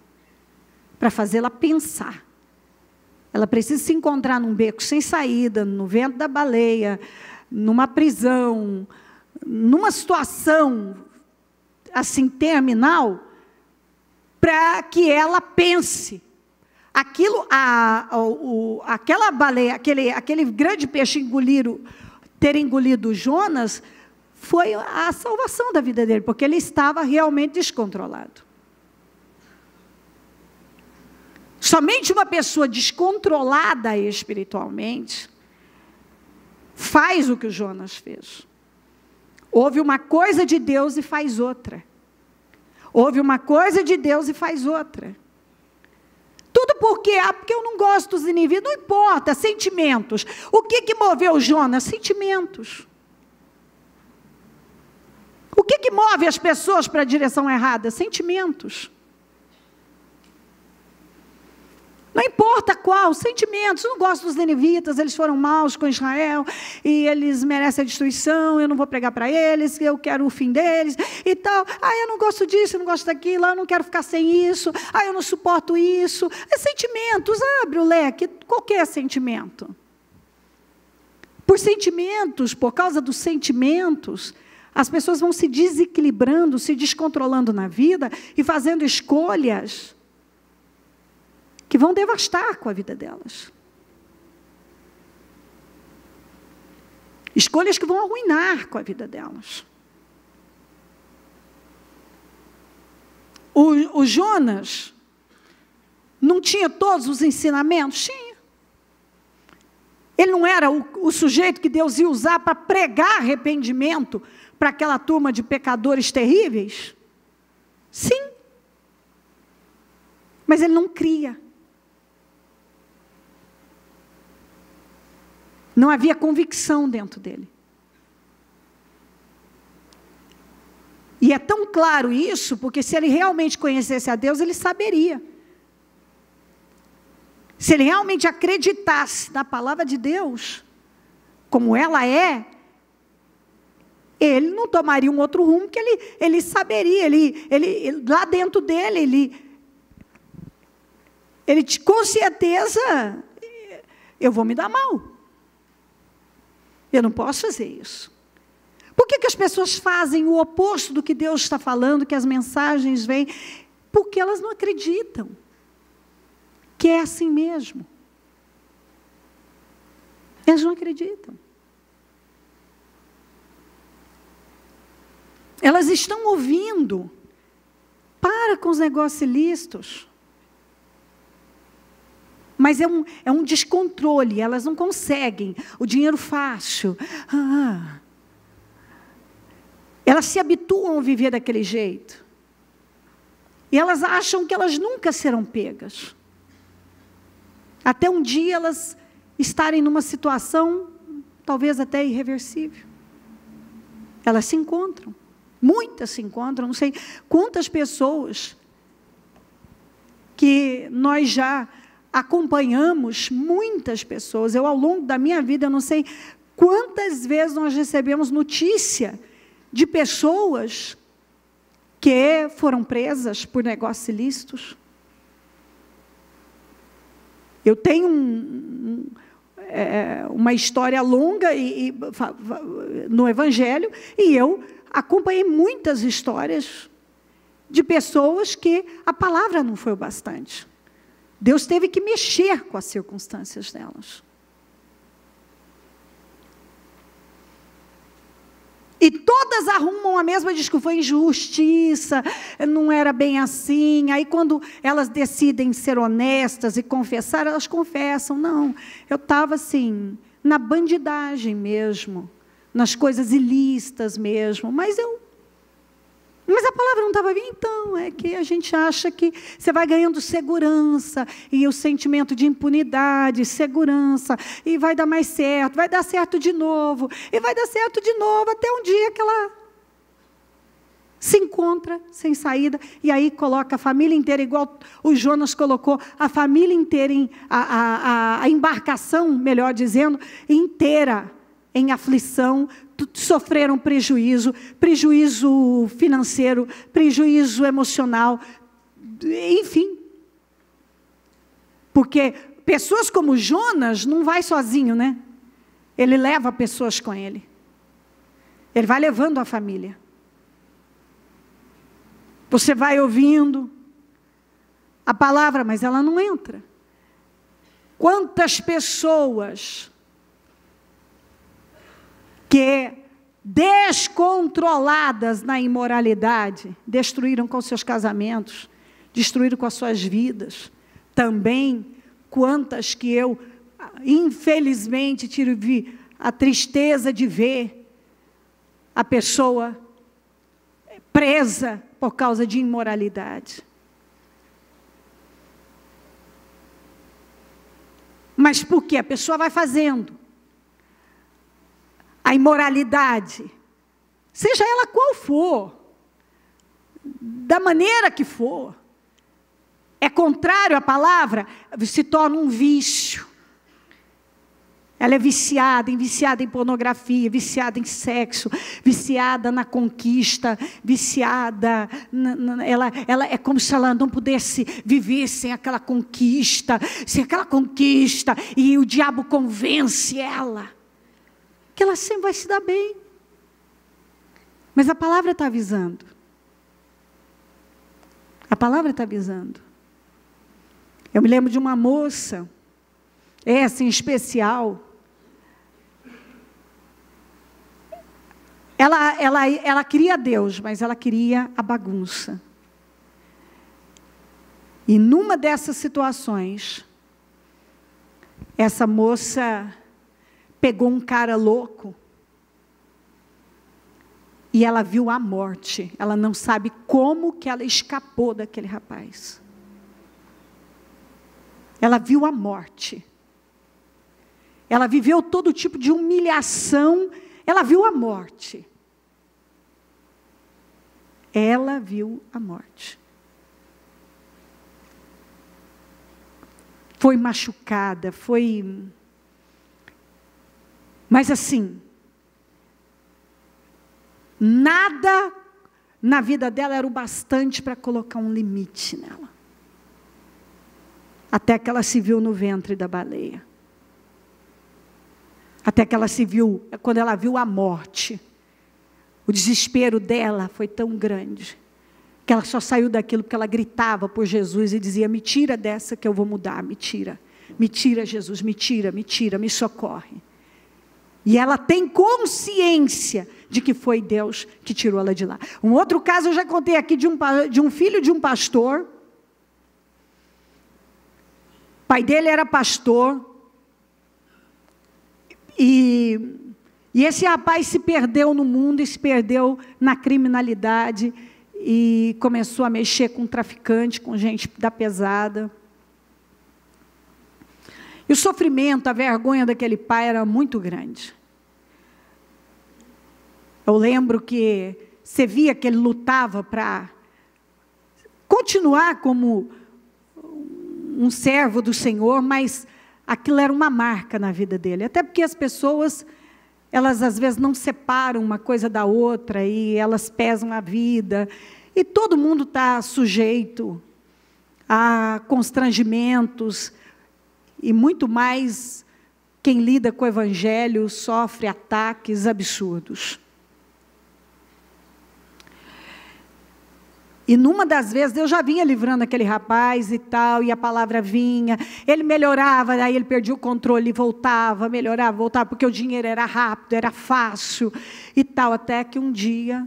para fazê-la pensar. Ela precisa se encontrar num beco sem saída, no vento da baleia, numa prisão, numa situação assim terminal, para que ela pense. Aquela baleia, aquele grande peixe ter engolido Jonas, foi a salvação da vida dele, porque ele estava realmente descontrolado. Somente uma pessoa descontrolada espiritualmente faz o que o Jonas fez. Ouve uma coisa de Deus e faz outra. Ouve uma coisa de Deus e faz outra. Tudo por quê? Porque eu não gosto dos indivíduos. Não importa, sentimentos. O que moveu Jonas? Sentimentos. O que move as pessoas para a direção errada? Sentimentos. Não importa qual, sentimentos. Eu não gosto dos ninivitas, eles foram maus com Israel, e eles merecem a destruição, eu não vou pregar para eles, eu quero o fim deles, e tal. Eu não gosto disso, eu não gosto daquilo, eu não quero ficar sem isso, eu não suporto isso. É sentimentos, abre o leque, qualquer sentimento. Por sentimentos, por causa dos sentimentos, as pessoas vão se desequilibrando, se descontrolando na vida, e fazendo escolhas que vão devastar com a vida delas. Escolhas que vão arruinar com a vida delas. O Jonas não tinha todos os ensinamentos? Tinha. Ele não era o sujeito que Deus ia usar para pregar arrependimento para aquela turma de pecadores terríveis? Sim. Mas ele não cria. Não havia convicção dentro dele. E é tão claro isso, porque se ele realmente conhecesse a Deus, ele saberia. Se ele realmente acreditasse na palavra de Deus, como ela é, ele não tomaria um outro rumo, que ele saberia, ele lá dentro dele, ele com certeza, eu vou me dar mal. Eu não posso fazer isso. Por que as pessoas fazem o oposto do que Deus está falando, que as mensagens vêm? Porque elas não acreditam que é assim mesmo. Elas não acreditam. Elas estão ouvindo. Para com os negócios ilícitos. Mas é um descontrole, elas não conseguem. O dinheiro fácil. Elas se habituam a viver daquele jeito. E elas acham que elas nunca serão pegas. Até um dia elas estarem numa situação, talvez até irreversível. Elas se encontram. Muitas se encontram. Não sei quantas pessoas que nós já acompanhamos, muitas pessoas. Eu, ao longo da minha vida, eu não sei quantas vezes nós recebemos notícia de pessoas que foram presas por negócios ilícitos. Eu tenho uma história longa no Evangelho, e eu acompanhei muitas histórias de pessoas que a palavra não foi o bastante. Deus teve que mexer com as circunstâncias delas. E todas arrumam a mesma desculpa, foi injustiça, não era bem assim. Aí quando elas decidem ser honestas e confessar, elas confessam. Não, eu estava assim, na bandidagem mesmo, nas coisas ilícitas mesmo, mas a palavra não estava bem. Então, é que a gente acha que você vai ganhando segurança, e o sentimento de impunidade, segurança, e vai dar mais certo, vai dar certo de novo, e vai dar certo de novo, até um dia que ela se encontra sem saída, e aí coloca a família inteira, igual o Jonas colocou, a família inteira, a embarcação, melhor dizendo, inteira em aflição, sofreram prejuízo financeiro, prejuízo emocional, enfim. Porque pessoas como Jonas não vai sozinho, né? Ele leva pessoas com ele. Ele vai levando a família. Você vai ouvindo a palavra, mas ela não entra. Quantas pessoas que, descontroladas na imoralidade, destruíram com seus casamentos, destruíram com as suas vidas. Também, quantas que eu, infelizmente, tive a tristeza de ver a pessoa presa por causa de imoralidade. Mas por quê? A pessoa vai fazendo a imoralidade, seja ela qual for, da maneira que for, é contrário à palavra, se torna um vício. Ela é viciada em pornografia, viciada em sexo, viciada na conquista, viciada, ela é como se ela não pudesse viver sem aquela conquista, e o diabo convence ela que ela sempre vai se dar bem. Mas a palavra está avisando. A palavra está avisando. Eu me lembro de uma moça, essa em especial. Ela queria Deus, mas ela queria a bagunça. E numa dessas situações, essa moça pegou um cara louco e ela viu a morte. Ela não sabe como que ela escapou daquele rapaz. Ela viu a morte. Ela viveu todo tipo de humilhação. Ela viu a morte. Ela viu a morte. Foi machucada, foi... Mas assim, nada na vida dela era o bastante para colocar um limite nela. Até que ela se viu no ventre da baleia. Até que ela se viu, quando ela viu a morte, o desespero dela foi tão grande, que ela só saiu daquilo porque ela gritava por Jesus e dizia: me tira dessa que eu vou mudar, me tira Jesus, me tira, me socorre. E ela tem consciência de que foi Deus que tirou ela de lá. Um outro caso eu já contei aqui de um filho de um pastor pai dele era pastor. E esse rapaz se perdeu no mundo e se perdeu na criminalidade. E começou a mexer com traficante, com gente da pesada. E o sofrimento, a vergonha daquele pai era muito grande. Eu lembro que você via que ele lutava para continuar como um servo do Senhor, mas aquilo era uma marca na vida dele. Até porque as pessoas, elas às vezes não separam uma coisa da outra e elas pesam a vida. E todo mundo está sujeito a constrangimentos. E muito mais, quem lida com o Evangelho sofre ataques absurdos. E numa das vezes, Deus já vinha livrando aquele rapaz e tal, e a palavra vinha, ele melhorava, aí ele perdia o controle, voltava, melhorava, voltava, porque o dinheiro era rápido, era fácil e tal, até que um dia,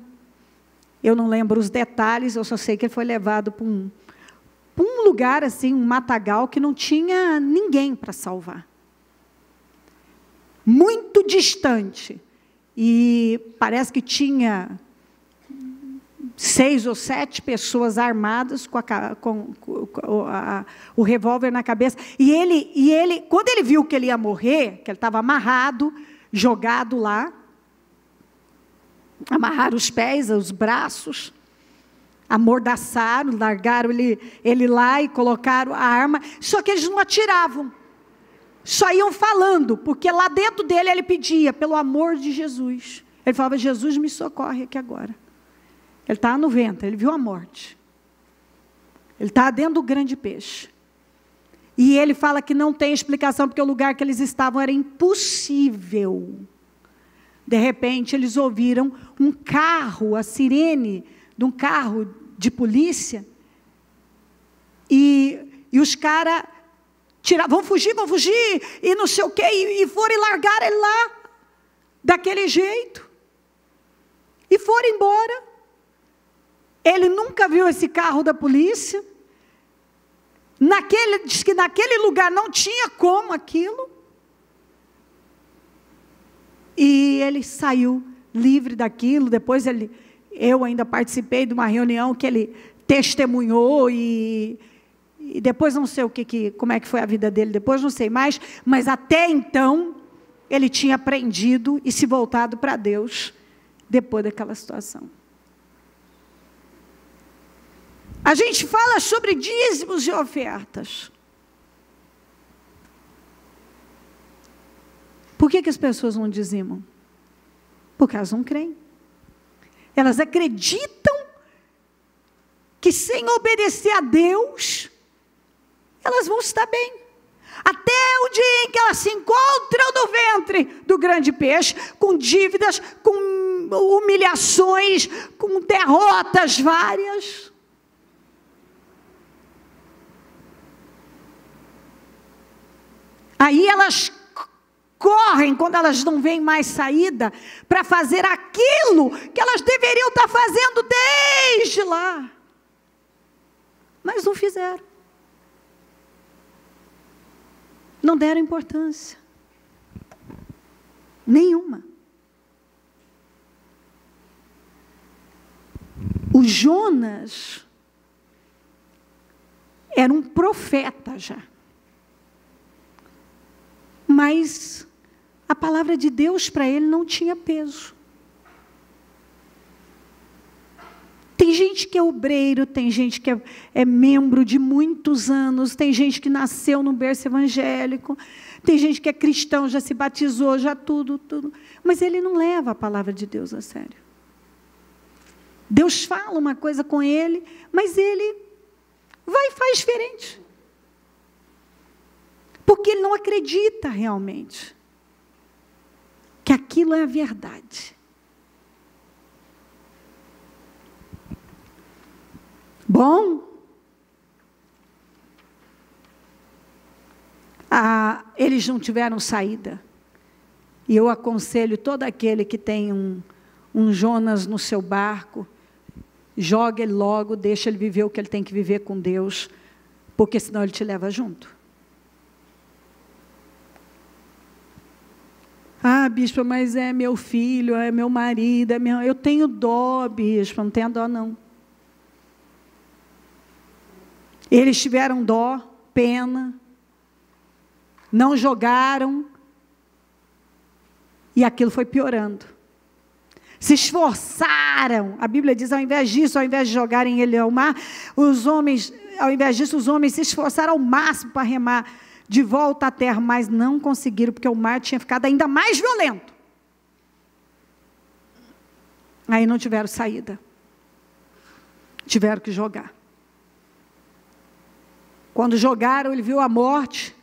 eu não lembro os detalhes, eu só sei que ele foi levado para um lugar assim, um matagal, que não tinha ninguém para salvar. Muito distante. E parece que tinha 6 ou 7 pessoas armadas com o revólver na cabeça. E ele, quando ele viu que ele ia morrer, que ele estava amarrado, jogado lá, amarraram os pés, os braços, amordaçaram, largaram ele lá e colocaram a arma, só que eles não atiravam, só iam falando, porque lá dentro dele ele pedia, pelo amor de Jesus, ele falava, Jesus me socorre aqui agora. Ele estava no ventre, ele viu a morte, ele estava dentro do grande peixe, e ele fala que não tem explicação, porque o lugar que eles estavam era impossível. De repente eles ouviram um carro, a sirene de um carro de polícia, e os caras tiraram, vão fugir, e não sei o quê, e foram e largaram ele lá, daquele jeito, e foram embora. Ele nunca viu esse carro da polícia, diz que naquele lugar não tinha como aquilo, e ele saiu livre daquilo. Depois eu ainda participei de uma reunião que ele testemunhou e depois não sei como é que foi a vida dele, depois não sei mais, mas até então ele tinha aprendido e se voltado para Deus depois daquela situação. A gente fala sobre dízimos e ofertas. Por que as pessoas não dizimam? Porque elas não creem. Elas acreditam que sem obedecer a Deus, elas vão estar bem. Até o dia em que elas se encontram no ventre do grande peixe, com dívidas, com humilhações, com derrotas várias. Aí elas correm, quando elas não veem mais saída, para fazer aquilo que elas deveriam estar fazendo desde lá. Mas não fizeram. Não deram importância. Nenhuma. O Jonas era um profeta já. Mas a palavra de Deus para ele não tinha peso. Tem gente que é obreiro, tem gente que é membro de muitos anos, tem gente que nasceu no berço evangélico, tem gente que é cristão, já se batizou, já tudo. Mas ele não leva a palavra de Deus a sério. Deus fala uma coisa com ele, mas ele vai e faz diferente. Porque ele não acredita realmente que aquilo é a verdade. Bom, eles não tiveram saída. E eu aconselho todo aquele que tem um Jonas no seu barco, joga ele logo, deixa ele viver o que ele tem que viver com Deus, porque senão ele te leva junto. Ah, bispa, mas é meu filho, é meu marido, eu tenho dó, bispa, não tenha dó não. Eles tiveram dó, pena, não jogaram, e aquilo foi piorando. Se esforçaram, a Bíblia diz, ao invés disso, ao invés de jogarem ele ao mar, ao invés disso, os homens se esforçaram ao máximo para remar de volta à terra, mas não conseguiram, porque o mar tinha ficado ainda mais violento. Aí não tiveram saída. Tiveram que jogar. Quando jogaram, ele viu a morte.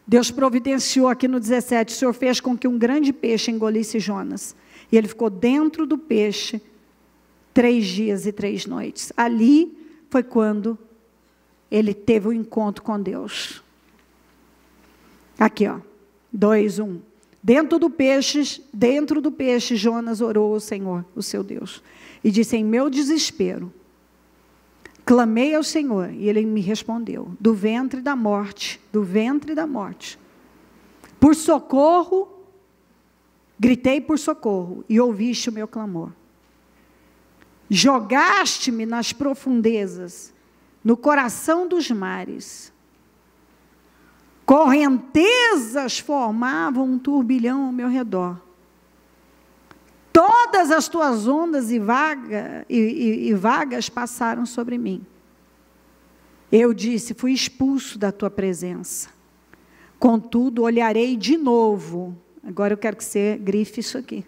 Deus providenciou aqui no 17, o Senhor fez com que um grande peixe engolisse Jonas. E ele ficou dentro do peixe 3 dias e 3 noites. Ali foi quando ele teve o encontro com Deus. Aqui, ó, 2:1. Dentro do peixe, Jonas orou ao Senhor, o seu Deus. E disse, em meu desespero, clamei ao Senhor, e Ele me respondeu, do ventre da morte, por socorro, gritei por socorro, e ouviste o meu clamor. Jogaste-me nas profundezas, no coração dos mares. Correntezas formavam um turbilhão ao meu redor. Todas as tuas ondas e vagas passaram sobre mim. Eu disse, fui expulso da tua presença. Contudo, olharei de novo. Agora eu quero que você grife isso aqui.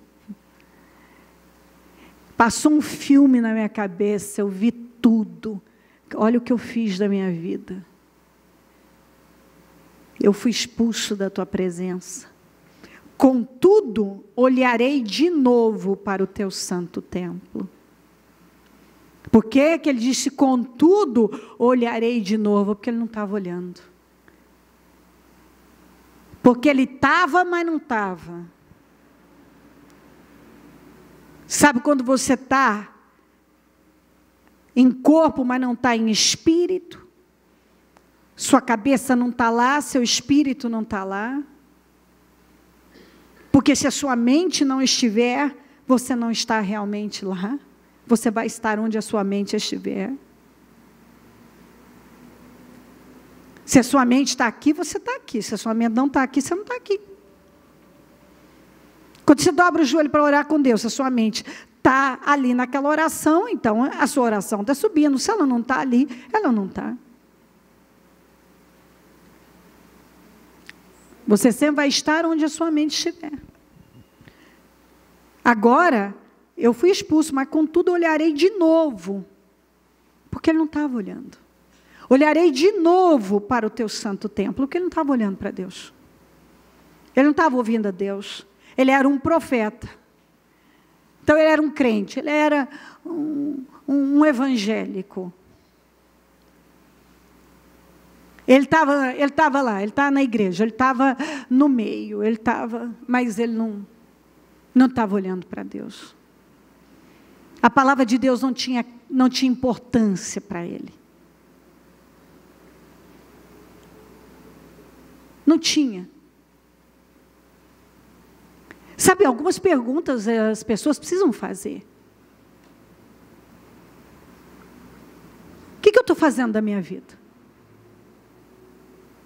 Passou um filme na minha cabeça, eu vi tudo. Olha o que eu fiz da minha vida. Eu fui expulso da tua presença. Contudo, olharei de novo para o teu santo templo. Por que ele disse, contudo, olharei de novo? Porque ele não estava olhando. Porque ele estava, mas não estava. Sabe quando você está em corpo, mas não está em espírito? Sua cabeça não está lá, seu espírito não está lá. Porque se a sua mente não estiver, você não está realmente lá. Você vai estar onde a sua mente estiver. Se a sua mente está aqui, você está aqui. Se a sua mente não está aqui, você não está aqui. Quando você dobra o joelho para orar com Deus, se a sua mente está ali naquela oração, então a sua oração está subindo. Se ela não está ali, ela não está. Você sempre vai estar onde a sua mente estiver. Agora, eu fui expulso, mas contudo olharei de novo. Porque ele não estava olhando. Olharei de novo para o teu santo templo, porque ele não estava olhando para Deus. Ele não estava ouvindo a Deus. Ele era um profeta. Então ele era um crente, ele era um evangélico. Ele estava lá, ele estava na igreja, ele estava no meio, mas ele não estava olhando para Deus. A palavra de Deus não tinha importância para ele. Não tinha. Sabe, algumas perguntas as pessoas precisam fazer. O que eu estou fazendo da minha vida?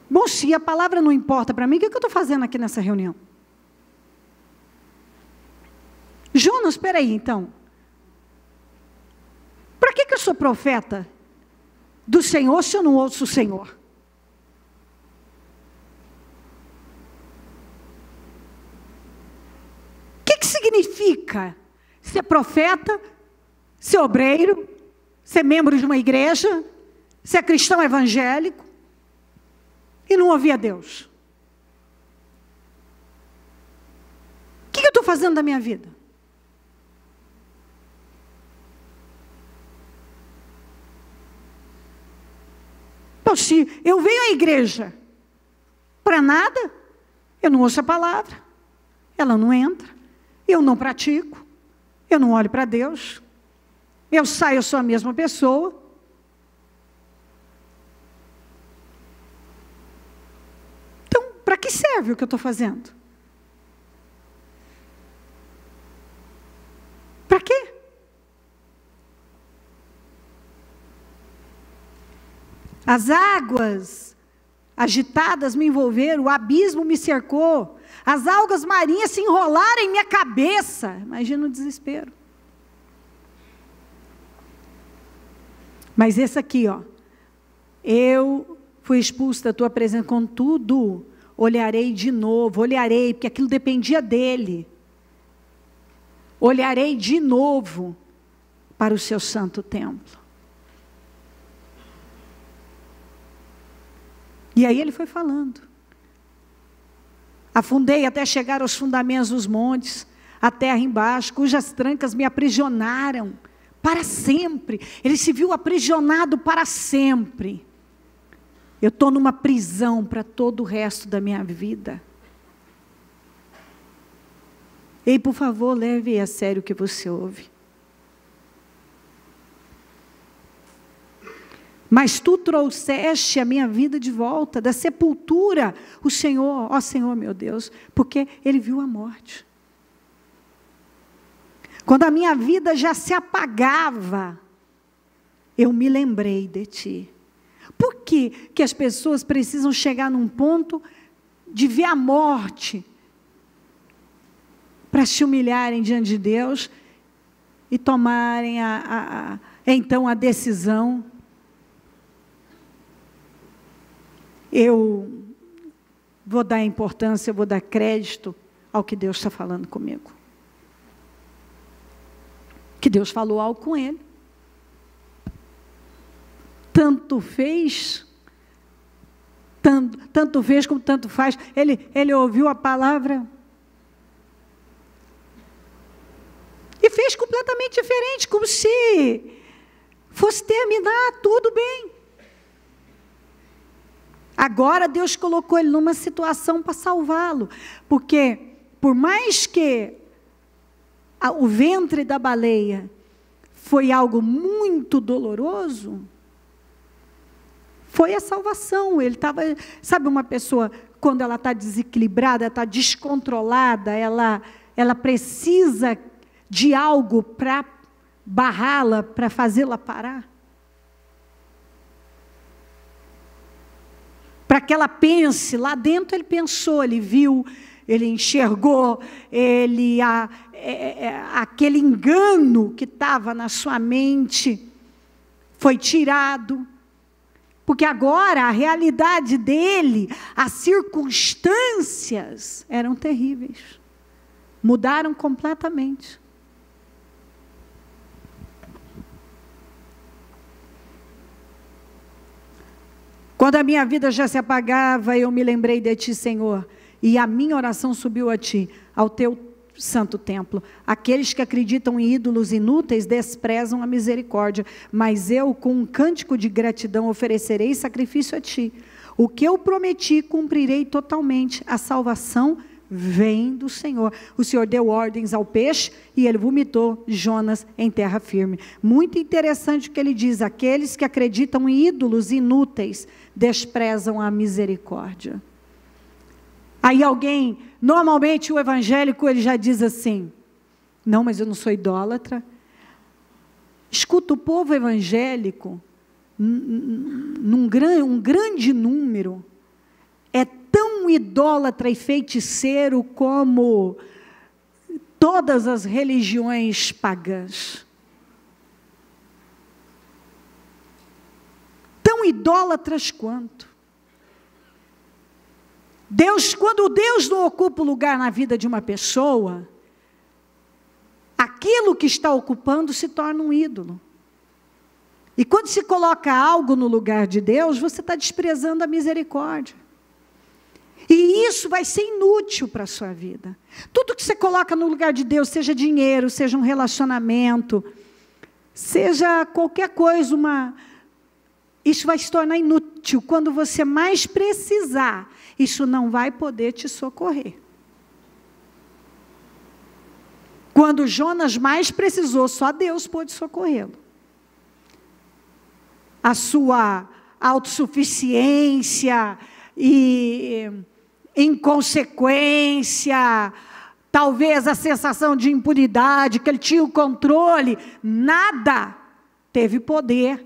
Bom, se a palavra não importa para mim, o que eu estou fazendo aqui nessa reunião? Jonas, espera aí, então. Para que eu sou profeta do Senhor se eu não ouço o Senhor? O que significa ser profeta, ser obreiro, ser membro de uma igreja, ser cristão evangélico e não ouvir a Deus? O que eu estou fazendo da minha vida? Então, se eu venho à igreja para nada, eu não ouço a palavra, ela não entra, eu não pratico, eu não olho para Deus, eu saio, eu sou a mesma pessoa. Então, para que serve o que eu estou fazendo? As águas agitadas me envolveram, o abismo me cercou, as algas marinhas se enrolaram em minha cabeça. Imagina o desespero. Mas esse aqui, ó, eu fui expulso da tua presença, contudo, olharei de novo, olharei, porque aquilo dependia dele. Olharei de novo para o seu santo templo. E aí ele foi falando. Afundei até chegar aos fundamentos dos montes, a terra embaixo, cujas trancas me aprisionaram para sempre. Ele se viu aprisionado para sempre. Eu estou numa prisão para todo o resto da minha vida. Ei, por favor, leve a sério o que você ouve. Mas tu trouxeste a minha vida de volta, da sepultura, o Senhor, ó Senhor meu Deus, porque Ele viu a morte. Quando a minha vida já se apagava, eu me lembrei de Ti. Por que as pessoas precisam chegar num ponto de ver a morte, para se humilharem diante de Deus e tomarem então a decisão? Eu vou dar importância, eu vou dar crédito ao que Deus está falando comigo. Que Deus falou algo com ele. Tanto fez como tanto faz. Ele ouviu a palavra e fez completamente diferente, como se fosse terminar tudo bem. Agora Deus colocou ele numa situação para salvá-lo, porque por mais que o ventre da baleia foi algo muito doloroso, foi a salvação. Ele estava, sabe, uma pessoa quando ela está desequilibrada, está descontrolada, ela precisa de algo para barrá-la, para fazê-la parar. Para que ela pense, lá dentro ele pensou, ele viu, ele enxergou, aquele engano que estava na sua mente foi tirado. Porque agora a realidade dele, as circunstâncias eram terríveis. Mudaram completamente. Quando a minha vida já se apagava, eu me lembrei de Ti, Senhor, e a minha oração subiu a Ti, ao Teu santo templo. Aqueles que acreditam em ídolos inúteis desprezam a misericórdia, mas eu, com um cântico de gratidão, oferecerei sacrifício a Ti. O que eu prometi, cumprirei totalmente. A salvação vem do Senhor. O Senhor deu ordens ao peixe e ele vomitou Jonas em terra firme. Muito interessante o que ele diz: aqueles que acreditam em ídolos inúteis desprezam a misericórdia. Aí alguém, normalmente o evangélico, ele já diz assim: não, mas eu não sou idólatra. Escuta, o povo evangélico, um grande número, é tão idólatra e feiticeiro como todas as religiões pagãs. Tão idólatras quanto. Quando Deus não ocupa o lugar na vida de uma pessoa, aquilo que está ocupando se torna um ídolo. E quando se coloca algo no lugar de Deus, você está desprezando a misericórdia. E isso vai ser inútil para a sua vida. Tudo que você coloca no lugar de Deus, seja dinheiro, seja um relacionamento, seja qualquer coisa, isso vai se tornar inútil. Quando você mais precisar, isso não vai poder te socorrer. Quando Jonas mais precisou, só Deus pôde socorrê-lo. A sua autossuficiência e inconsequência, talvez a sensação de impunidade, que ele tinha o controle, nada teve poder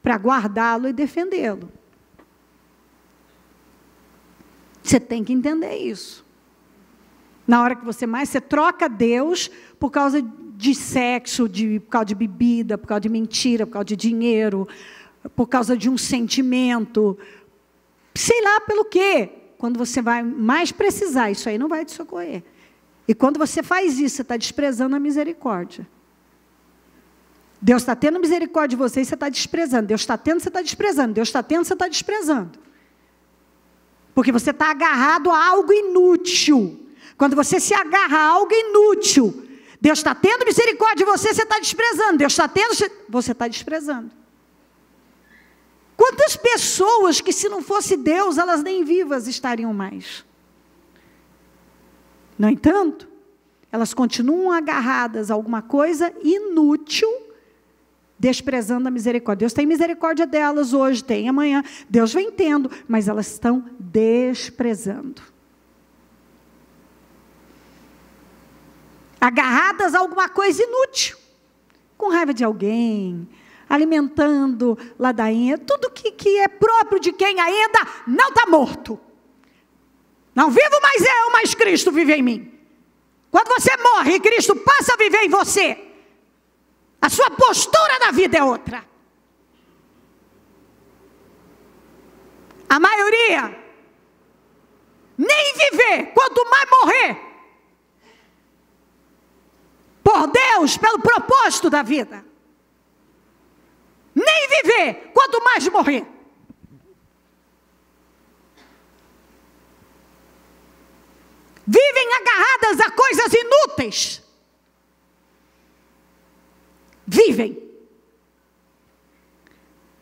para guardá-lo e defendê-lo. Você tem que entender isso. Na hora que você troca Deus por causa de sexo, por causa de bebida, por causa de mentira, por causa de dinheiro, por causa de um sentimento, sei lá pelo quê. Quando você vai mais precisar, isso aí não vai te socorrer. E quando você faz isso, você está desprezando a misericórdia. Deus está tendo misericórdia de você e você está desprezando. Deus está tendo, você está desprezando. Deus está tendo, você está desprezando. Porque você está agarrado a algo inútil. Quando você se agarra a algo inútil, Deus está tendo misericórdia de você, você está desprezando. Deus está tendo, você está desprezando. Quantas pessoas que, se não fosse Deus, elas nem vivas estariam mais? No entanto, elas continuam agarradas a alguma coisa inútil, desprezando a misericórdia. Deus tem misericórdia delas hoje, tem amanhã. Deus vem tendo, mas elas estão desprezando. Agarradas a alguma coisa inútil, com raiva de alguém, alimentando ladainha, tudo que é próprio de quem ainda não está morto. Não vivo mais eu, mas Cristo vive em mim. Quando você morre e Cristo passa a viver em você, a sua postura na vida é outra. A maioria nem viver, quanto mais morrer. Por Deus, pelo propósito da vida. Nem viver, quanto mais morrer. Vivem agarradas a coisas inúteis. Vivem.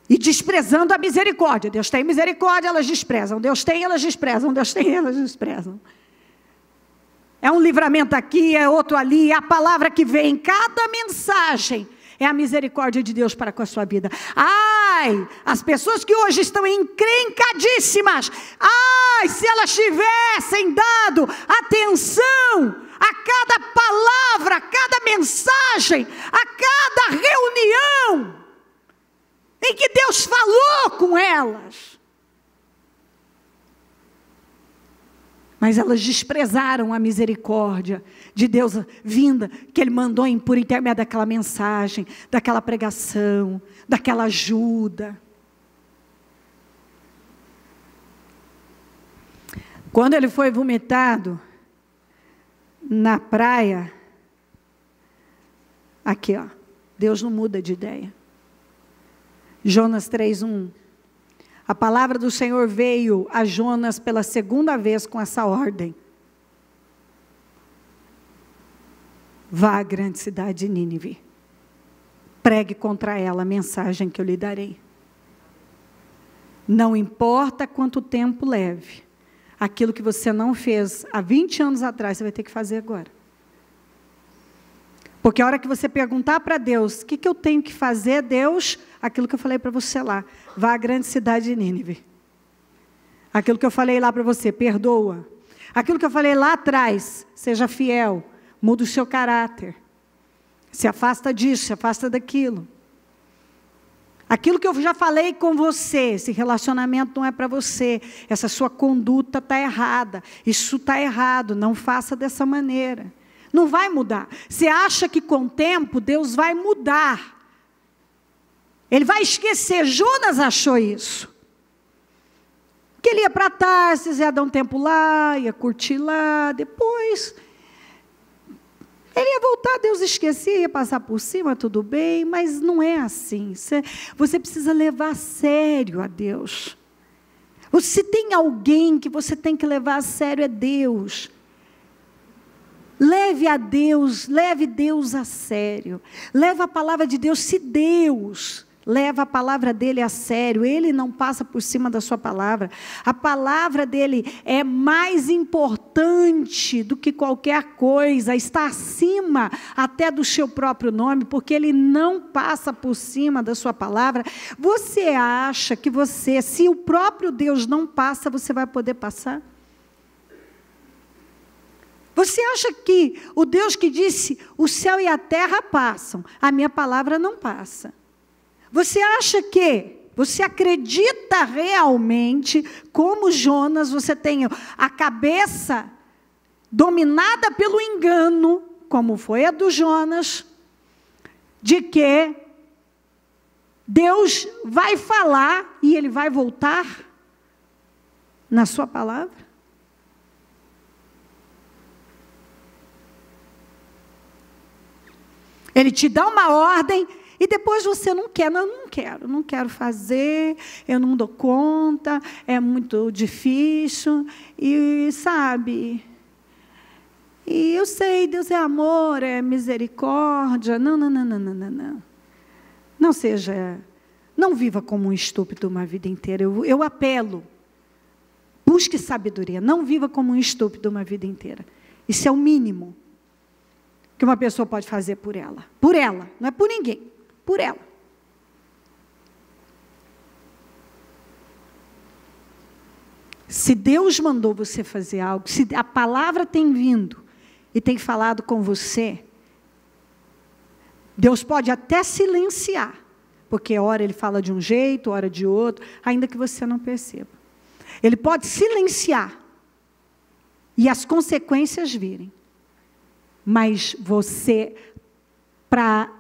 E desprezando a misericórdia. Deus tem misericórdia, elas desprezam. Deus tem, elas desprezam. Deus tem, elas desprezam. É um livramento aqui, é outro ali. É a palavra que vem em cada mensagem. É a misericórdia de Deus para com a sua vida. Ai, as pessoas que hoje estão encrencadíssimas. Ai, se elas tivessem dado atenção a cada palavra, a cada mensagem, a cada reunião em que Deus falou com elas. Mas elas desprezaram a misericórdia de Deus vinda, que Ele mandou por intermédio daquela mensagem, daquela pregação, daquela ajuda. Quando ele foi vomitado na praia, aqui ó, Deus não muda de ideia. Jonas 3:1. A palavra do Senhor veio a Jonas pela segunda vez com essa ordem. Vá à grande cidade de Nínive. Pregue contra ela a mensagem que eu lhe darei. Não importa quanto tempo leve. Aquilo que você não fez há 20 anos atrás, você vai ter que fazer agora. Porque a hora que você perguntar para Deus, o que eu tenho que fazer, Deus, aquilo que eu falei para você lá, vá à grande cidade de Nínive. Aquilo que eu falei lá para você, perdoa. Aquilo que eu falei lá atrás, seja fiel, muda o seu caráter. Se afasta disso, se afasta daquilo. Aquilo que eu já falei com você, esse relacionamento não é para você, essa sua conduta está errada, isso está errado, não faça dessa maneira. Não vai mudar. Você acha que com o tempo Deus vai mudar. Ele vai esquecer. Jonas achou isso. Que ele ia para Tarsis, ia dar um tempo lá, ia curtir lá, depois ele ia voltar, Deus esquecia, ia passar por cima, tudo bem, mas não é assim. Você precisa levar a sério a Deus. Se tem alguém que você tem que levar a sério, é Deus. Leve a Deus, leve Deus a sério. Leva a palavra de Deus, se Deus leva a palavra dele a sério, ele não passa por cima da sua palavra. A palavra dele é mais importante do que qualquer coisa, está acima até do seu próprio nome, porque ele não passa por cima da sua palavra. Você acha que se o próprio Deus não passa, você vai poder passar? Você acha que o Deus que disse, o céu e a terra passam, a minha palavra não passa? Você acha que, você acredita realmente, como Jonas, você tem a cabeça dominada pelo engano, como foi a do Jonas, de que Deus vai falar e Ele vai voltar na sua palavra? Ele te dá uma ordem e depois você não quer. Não quero fazer, eu não dou conta, é muito difícil, e sabe, e eu sei, Deus é amor, é misericórdia. Não. Não seja, não viva como um estúpido uma vida inteira. Eu apelo, busque sabedoria, não viva como um estúpido uma vida inteira. Isso é o mínimo que uma pessoa pode fazer por ela, não é por ninguém, por ela. Se Deus mandou você fazer algo, se a palavra tem vindo e tem falado com você, Deus pode até silenciar, porque hora Ele fala de um jeito, hora de outro, ainda que você não perceba. Ele pode silenciar e as consequências virem. Mas você, para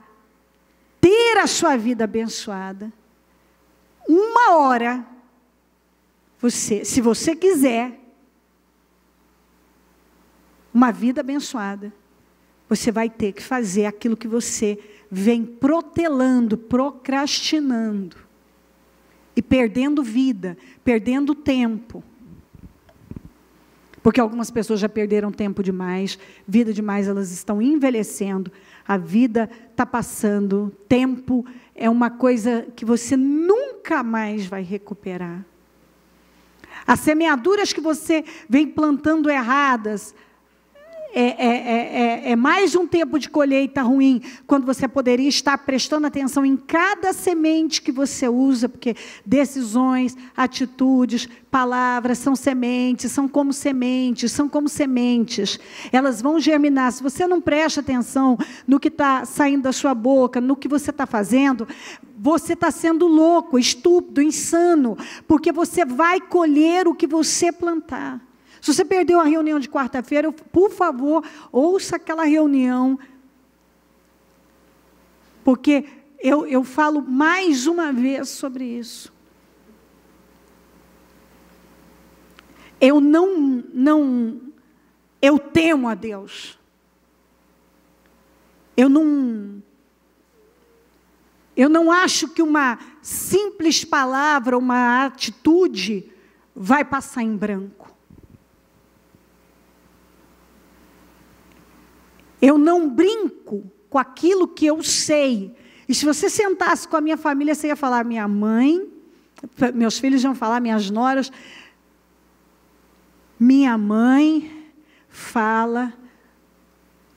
ter a sua vida abençoada, uma hora, se você quiser uma vida abençoada, você vai ter que fazer aquilo que você vem protelando, procrastinando, e perdendo vida, perdendo tempo. Porque algumas pessoas já perderam tempo demais, vida demais, elas estão envelhecendo, a vida está passando, tempo é uma coisa que você nunca mais vai recuperar. As semeaduras que você vem plantando erradas, é mais um tempo de colheita ruim, quando você poderia estar prestando atenção em cada semente que você usa, porque decisões, atitudes, palavras são sementes, são como sementes, elas vão germinar. Se você não presta atenção no que está saindo da sua boca, no que você está fazendo, você está sendo louco, estúpido, insano, porque você vai colher o que você plantar. Se você perdeu a reunião de quarta-feira, por favor, ouça aquela reunião. Porque eu falo mais uma vez sobre isso. Eu temo a Deus. Eu não acho que uma simples palavra, uma atitude, vai passar em branco. Eu não brinco com aquilo que eu sei. E se você sentasse com a minha família, você ia falar, minha mãe, meus filhos iam falar, minhas noras, minha mãe fala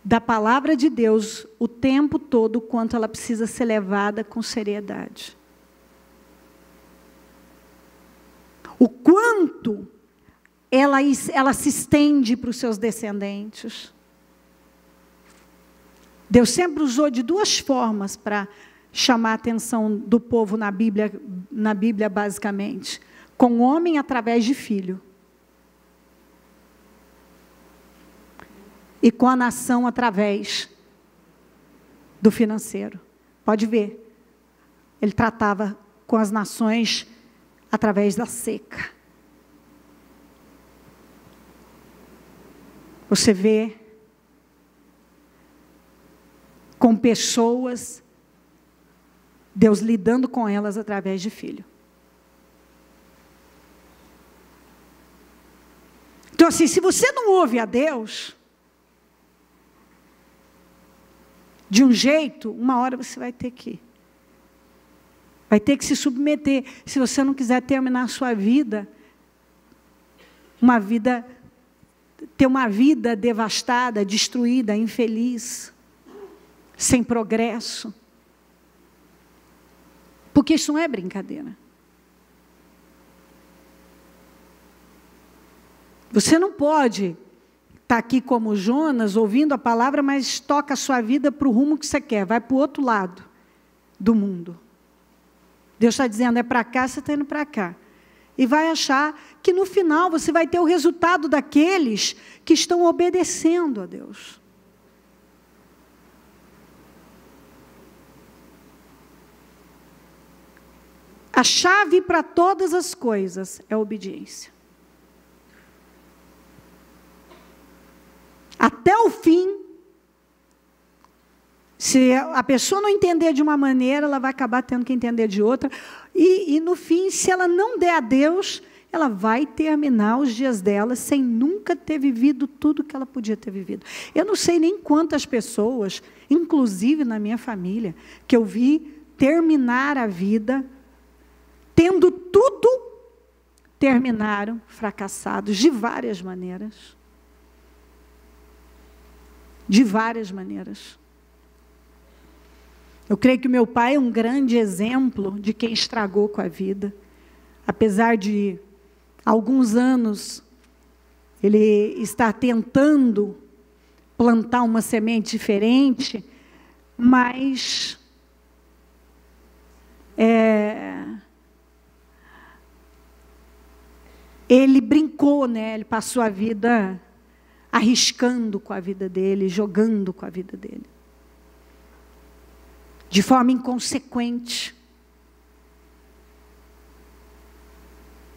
da palavra de Deus o tempo todo, quanto ela precisa ser levada com seriedade. O quanto ela se estende para os seus descendentes. Deus sempre usou de duas formas para chamar a atenção do povo na Bíblia basicamente. Com o homem através de filho. E com a nação através do financeiro. Pode ver. Ele tratava com as nações através da seca. Você vê com pessoas, Deus lidando com elas através de filho. Então assim, se você não ouve a Deus, de um jeito, uma hora você vai ter que se submeter, se você não quiser terminar a sua vida, ter uma vida devastada, destruída, infeliz, sem progresso. Porque isso não é brincadeira. Você não pode estar aqui como Jonas, ouvindo a palavra, mas toca a sua vida para o rumo que você quer, vai para o outro lado do mundo. Deus está dizendo, é para cá, você está indo para cá. E vai achar que no final você vai ter o resultado daqueles que estão obedecendo a Deus. A chave para todas as coisas é a obediência. Até o fim, se a pessoa não entender de uma maneira, ela vai acabar tendo que entender de outra. E no fim, se ela não der a Deus, ela vai terminar os dias dela sem nunca ter vivido tudo que ela podia ter vivido. Eu não sei nem quantas pessoas, inclusive na minha família, que eu vi terminar a vida, tendo tudo, terminaram fracassados de várias maneiras. De várias maneiras. Eu creio que meu pai é um grande exemplo de quem estragou com a vida. Apesar de alguns anos ele estar tentando plantar uma semente diferente, mas ele brincou, né? Ele passou a vida arriscando com a vida dele, jogando com a vida dele. De forma inconsequente.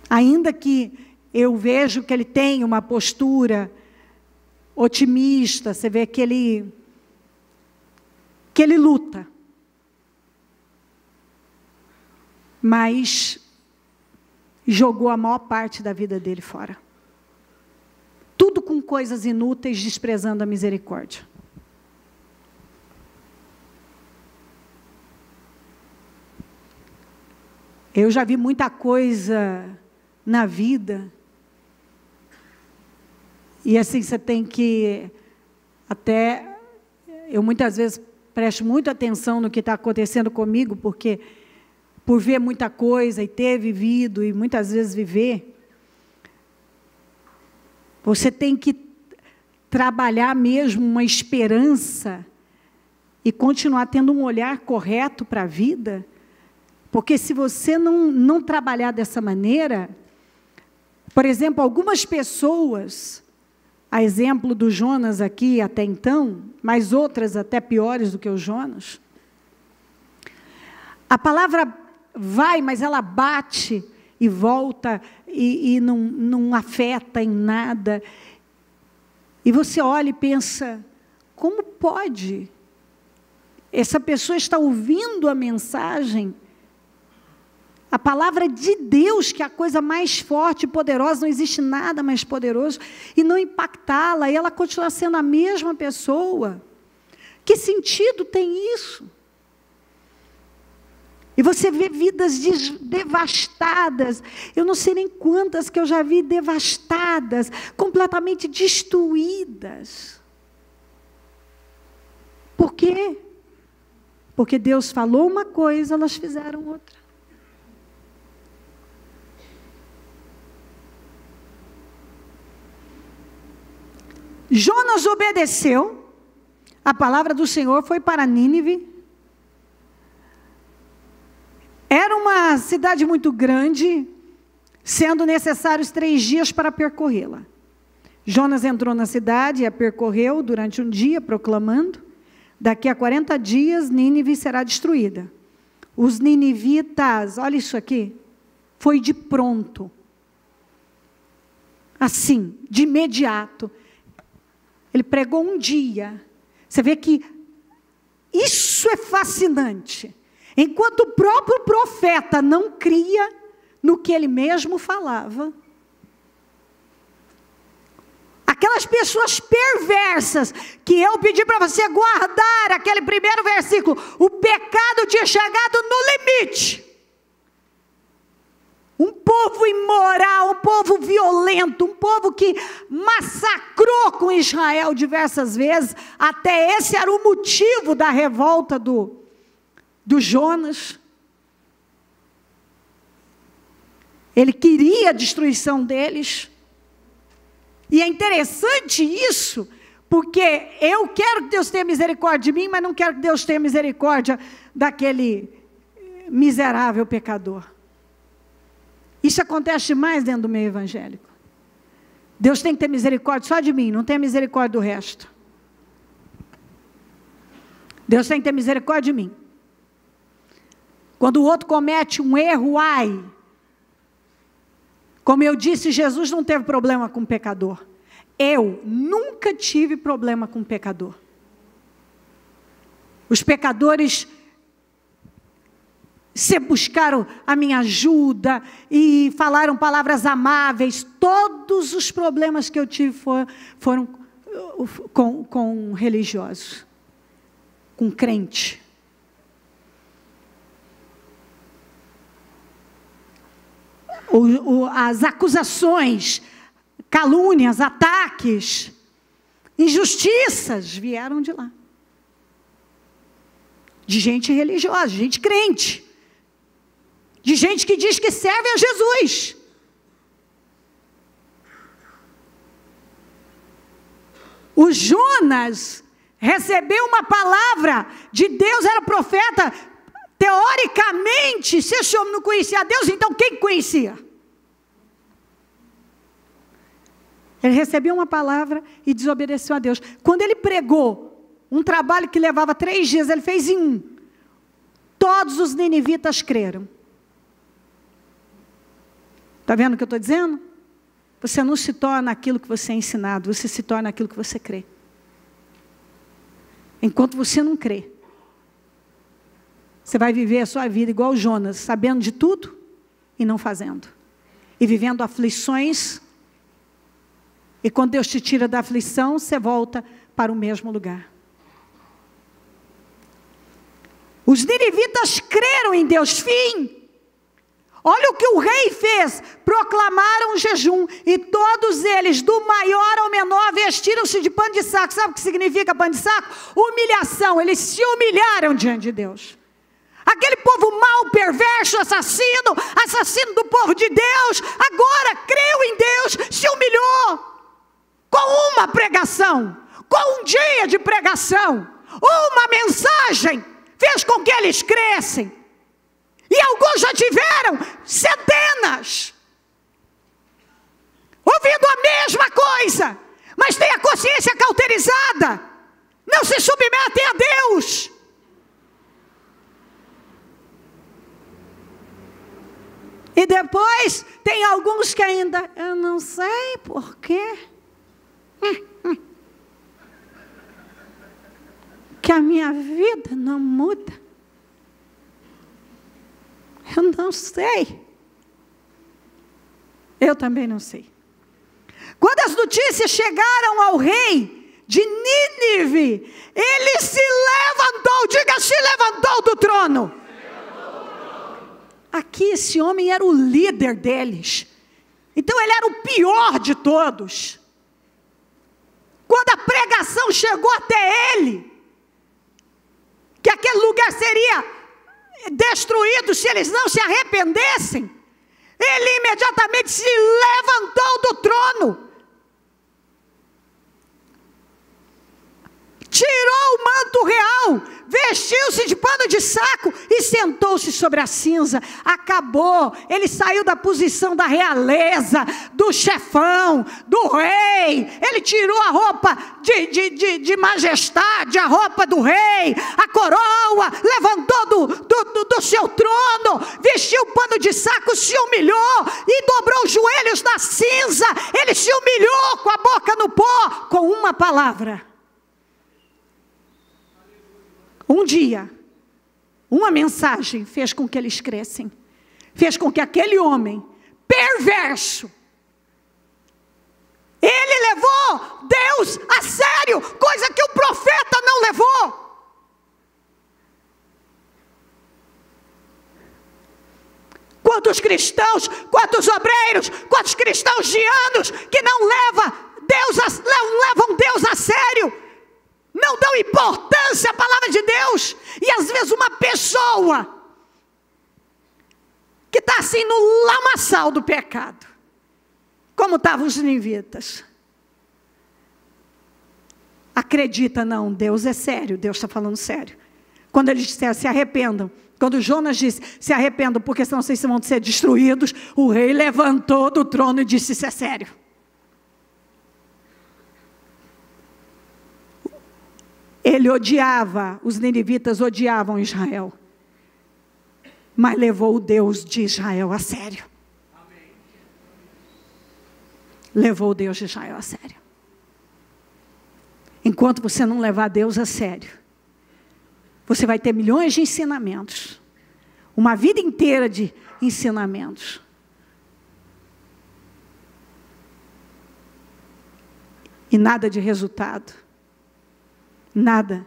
Ainda que eu vejo que ele tem uma postura otimista, você vê que ele luta. Mas jogou a maior parte da vida dele fora. Tudo com coisas inúteis, desprezando a misericórdia. Eu já vi muita coisa na vida. E assim, você tem que até... Eu muitas vezes presto muita atenção no que está acontecendo comigo, porque por ver muita coisa e ter vivido, e muitas vezes viver, você tem que trabalhar mesmo uma esperança e continuar tendo um olhar correto para a vida, porque se você não trabalhar dessa maneira, por exemplo, algumas pessoas, a exemplo do Jonas aqui até então, mas outras até piores do que o Jonas, a palavra vai, mas ela bate e volta e não afeta em nada. E você olha e pensa, como pode? Essa pessoa está ouvindo a mensagem, a palavra de Deus, que é a coisa mais forte e poderosa, não existe nada mais poderoso, e não impactá-la, e ela continuar sendo a mesma pessoa. Que sentido tem isso? E você vê vidas devastadas, eu não sei nem quantas que eu já vi devastadas, completamente destruídas. Por quê? Porque Deus falou uma coisa, elas fizeram outra. Jonas obedeceu, a palavra do Senhor foi para Nínive. Era uma cidade muito grande, sendo necessários 3 dias para percorrê-la. Jonas entrou na cidade e a percorreu durante um dia, proclamando: daqui a 40 dias Nínive será destruída. Os ninivitas, olha isso aqui, foi de pronto. Assim, de imediato. Ele pregou um dia. Você vê que isso é fascinante. Enquanto o próprio profeta não cria no que ele mesmo falava, aquelas pessoas perversas, que eu pedi para você guardar aquele primeiro versículo, o pecado tinha chegado no limite. Um povo imoral, um povo violento, um povo que massacrou com Israel diversas vezes, até esse era o motivo da revolta do Jonas. Ele queria a destruição deles. E é interessante isso, porque eu quero que Deus tenha misericórdia de mim, mas não quero que Deus tenha misericórdia miserável pecador. Isso acontece demais dentro do meio evangélico. Deus tem que ter misericórdia só de mim, não tem misericórdia do resto. Deus tem que ter misericórdia de mim. Quando o outro comete um erro, ai. Como eu disse, Jesus não teve problema com o pecador. Eu nunca tive problema com o pecador. Os pecadores se buscaram a minha ajuda e falaram palavras amáveis. Todos os problemas que eu tive foram com religiosos, com crente. As acusações, calúnias, ataques, injustiças vieram de lá. De gente religiosa, de gente crente. De gente que diz que serve a Jesus. O Jonas recebeu uma palavra de Deus, era profeta. Teoricamente, se esse homem não conhecia a Deus, então quem conhecia? Ele recebeu uma palavra e desobedeceu a Deus. Quando ele pregou um trabalho que levava 3 dias, ele fez em 1. Todos os ninivitas creram. Está vendo o que eu estou dizendo? Você não se torna aquilo que você é ensinado, você se torna aquilo que você crê. Enquanto você não crê, você vai viver a sua vida igual Jonas, sabendo de tudo e não fazendo. E vivendo aflições. E quando Deus te tira da aflição, você volta para o mesmo lugar. Os ninivitas creram em Deus. Fim. Olha o que o rei fez. Proclamaram jejum. E todos eles, do maior ao menor, vestiram-se de pano de saco. Sabe o que significa pano de saco? Humilhação. Eles se humilharam diante de Deus. Aquele povo mau, perverso, assassino do povo de Deus, agora creu em Deus, se humilhou. Com uma pregação, com um dia de pregação, uma mensagem, fez com que eles crescem. E alguns já tiveram centenas, ouvindo a mesma coisa, mas tem a consciência cauterizada, não se submetem a Deus. E depois, tem alguns que ainda, eu não sei porquê, que a minha vida não muda. Eu não sei. Eu também não sei. Quando as notícias chegaram ao rei de Nínive, ele se levantou, diga, se levantou do trono. Aqui esse homem era o líder deles. Então ele era o pior de todos. Quando a pregação chegou até ele, que aquele lugar seria destruído se eles não se arrependessem, ele imediatamente se levantou do trono, tirou o manto real, vestiu-se de pano de saco e sentou-se sobre a cinza. Acabou, ele saiu da posição da realeza, do chefão, do rei. Ele tirou a roupa de majestade, a roupa do rei, a coroa, levantou do seu trono, vestiu o pano de saco, se humilhou e dobrou os joelhos na cinza. Ele se humilhou com a boca no pó, com uma palavra. Um dia, uma mensagem fez com que eles crescem, fez com que aquele homem perverso, ele levou Deus a sério, coisa que o profeta não levou. Quantos cristãos, quantos obreiros, quantos cristãos de anos que não levam Deus a sério, não dão importância à palavra de Deus. E às vezes uma pessoa que está assim no lamaçal do pecado, como estavam os ninivitas, acredita, não, Deus é sério, Deus está falando sério. Quando eles disseram, se arrependam, Quando Jonas disse, se arrependam, porque senão vocês vão ser destruídos, o rei levantou do trono e disse, isso é sério. Ele odiava, os ninivitas odiavam Israel, mas levou o Deus de Israel a sério. Levou o Deus de Israel a sério. Enquanto você não levar Deus a sério, você vai ter milhões de ensinamentos, uma vida inteira de ensinamentos. E nada de resultado, nada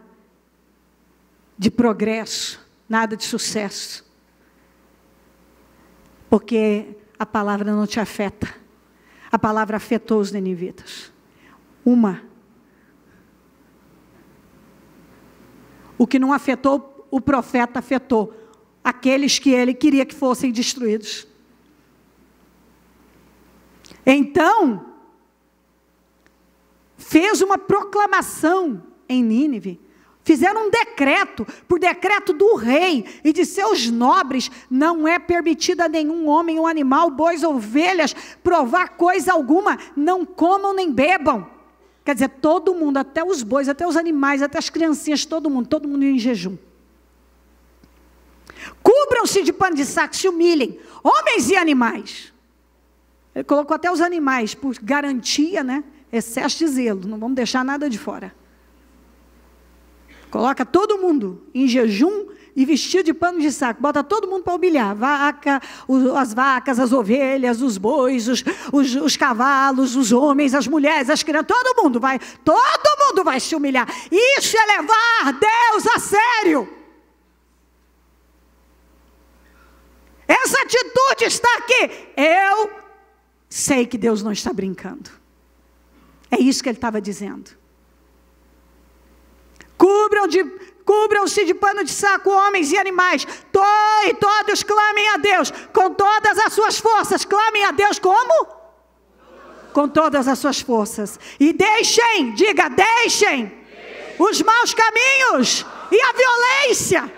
de progresso, nada de sucesso. Porque a palavra não te afeta. A palavra afetou os ninivitas. O que não afetou, o profeta afetou. Aqueles que ele queria que fossem destruídos. Então, fez uma proclamação em Nínive. Fizeram um decreto, por decreto do rei e de seus nobres, não é permitido a nenhum homem ou animal, bois ou ovelhas, provar coisa alguma, não comam nem bebam. Quer dizer, todo mundo, até os bois, até os animais, até as criancinhas, todo mundo em jejum. Cubram-se de pano de saco, se humilhem, homens e animais. Ele colocou até os animais, por garantia, né? Excesso de zelo, não vamos deixar nada de fora. Coloca todo mundo em jejum e vestido de pano de saco. Bota todo mundo para humilhar. As vacas, as ovelhas, os bois, os cavalos, os homens, as mulheres, as crianças. Todo mundo vai se humilhar. Isso é levar Deus a sério. Essa atitude está aqui. Eu sei que Deus não está brincando. É isso que ele estava dizendo. Cubram-se de pano de saco, homens e animais, e todos clamem a Deus, com todas as suas forças. Clamem a Deus como? Com todas as suas forças. E deixem os maus caminhos e a violência.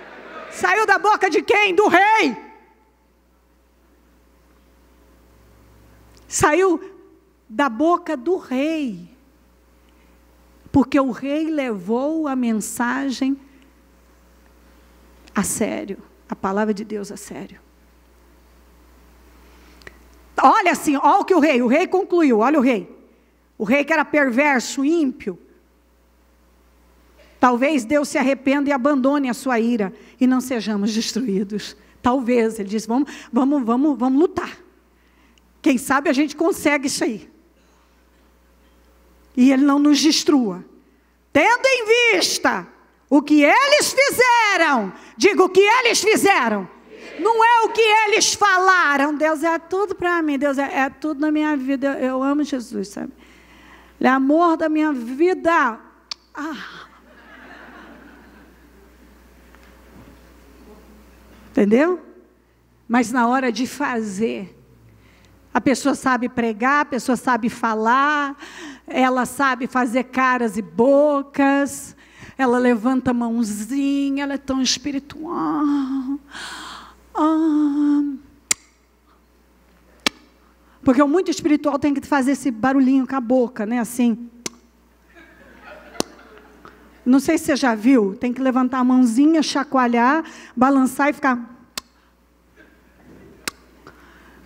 Saiu da boca de quem? Do rei. Saiu da boca do rei. Porque o rei levou a mensagem a sério, a palavra de Deus a sério. Olha assim, olha o que o rei concluiu, olha o rei que era perverso, ímpio. Talvez Deus se arrependa e abandone a sua ira e não sejamos destruídos. Talvez, ele disse, vamos lutar. Quem sabe a gente consegue isso aí. E ele não nos destrua. Tendo em vista o que eles fizeram, digo o que eles fizeram, não é o que eles falaram. Deus é tudo para mim, Deus é tudo na minha vida. Eu amo Jesus, sabe? Ele é amor da minha vida. Entendeu? Mas na hora de fazer, a pessoa sabe pregar, a pessoa sabe falar, ela sabe fazer caras e bocas, ela levanta a mãozinha, ela é tão espiritual. Porque o muito espiritual tem que fazer esse barulhinho com a boca, né? Assim. Não sei se você já viu, tem que levantar a mãozinha, chacoalhar, balançar e ficar...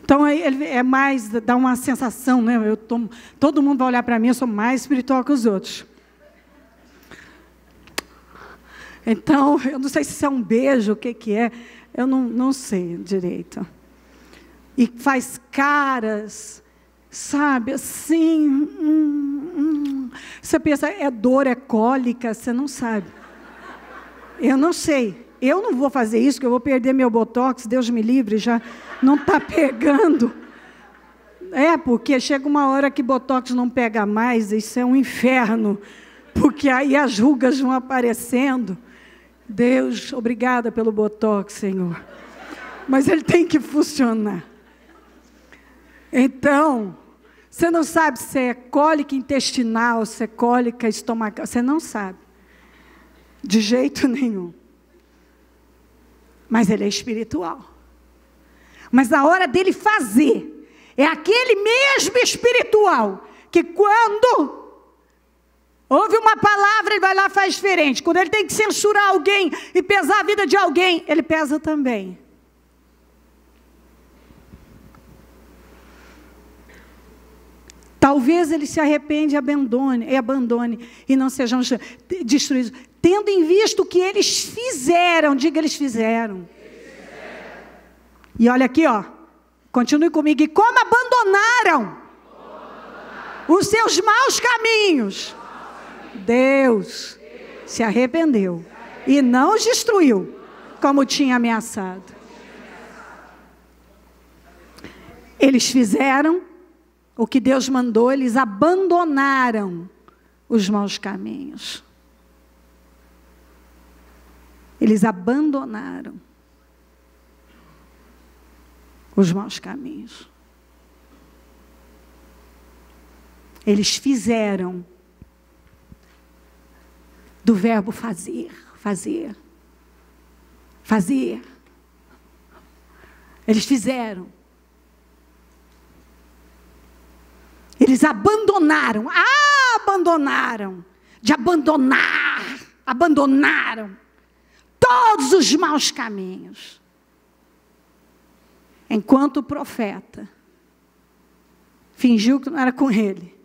Então, ele é mais, dá uma sensação, né? Todo mundo vai olhar para mim, eu sou mais espiritual que os outros. Então, eu não sei se isso é um beijo, o que é, eu não sei direito. E faz caras, sabe, assim, você pensa, é dor, é cólica, você não sabe. Eu não sei. Eu não vou fazer isso, que eu vou perder meu botox, Deus me livre, já não está pegando. Porque chega uma hora que botox não pega mais, isso é um inferno, porque aí as rugas vão aparecendo. Deus, obrigada pelo botox, Senhor. Mas ele tem que funcionar. Então, você não sabe se é cólica intestinal, se é cólica estomacal, você não sabe. De jeito nenhum. mas ele é espiritual. Mas na hora dele fazer, é aquele mesmo espiritual, que quando ouve uma palavra, ele vai lá e faz diferente. Quando ele tem que censurar alguém e pesar a vida de alguém, ele pesa também. Talvez ele se arrepende e abandone e não sejam destruídos. Tendo em vista o que eles fizeram, diga, eles fizeram. E olha aqui, ó, continue comigo. E como abandonaram os seus maus caminhos, Deus se arrependeu e não os destruiu, como tinha ameaçado. Eles fizeram o que Deus mandou, eles abandonaram os maus caminhos. Eles abandonaram os maus caminhos. Eles fizeram do verbo fazer, fazer, fazer. Eles fizeram. Eles abandonaram, de abandonaram todos os maus caminhos. Enquanto o profeta fingiu que não era com ele,